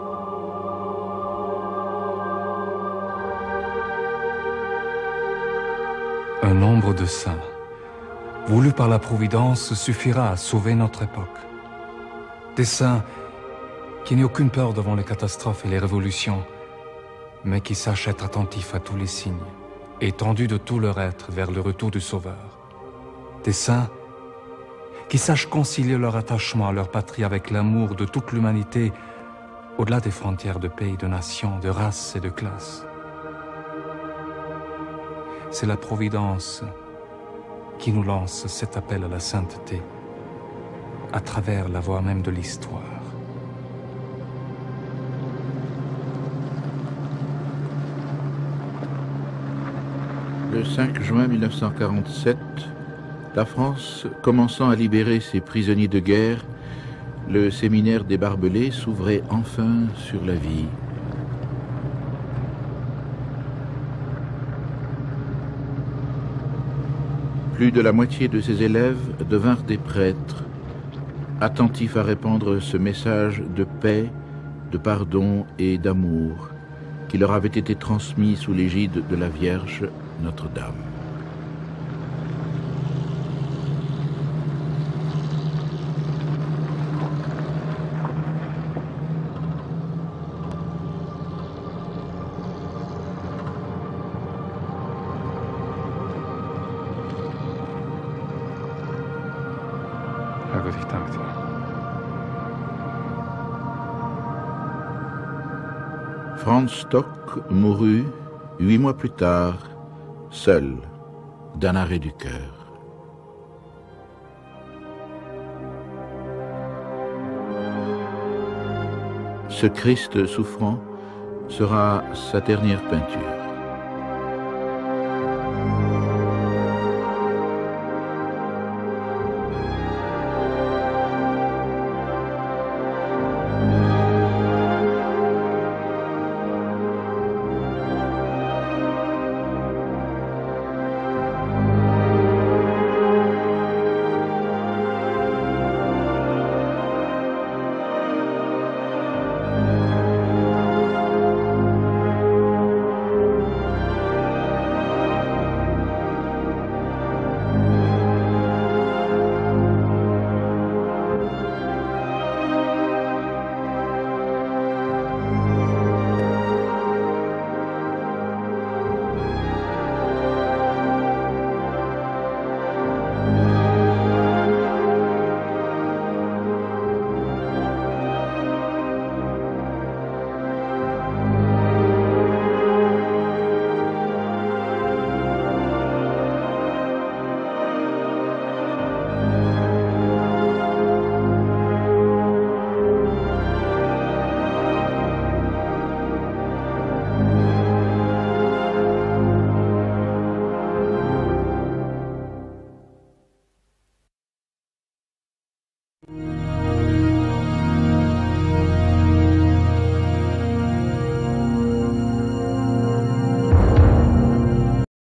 Un nombre de saints, voulu par la Providence, suffira à sauver notre époque. Des saints qui n'aient aucune peur devant les catastrophes et les révolutions, mais qui sachent être attentifs à tous les signes, et tendus de tout leur être vers le retour du Sauveur. Des saints qui sachent concilier leur attachement à leur patrie avec l'amour de toute l'humanité, au-delà des frontières de pays, de nations, de races et de classes. C'est la Providence qui nous lance cet appel à la sainteté, à travers la voie même de l'histoire. Le 5 juin 1947, la France commençant à libérer ses prisonniers de guerre, le séminaire des Barbelés s'ouvrait enfin sur la vie. Plus de la moitié de ses élèves devinrent des prêtres, attentifs à répandre ce message de paix, de pardon et d'amour qui leur avait été transmis sous l'égide de la Vierge Notre-Dame. Franz Stock mourut 8 mois plus tard, seul, d'un arrêt du cœur. Ce Christ souffrant sera sa dernière peinture.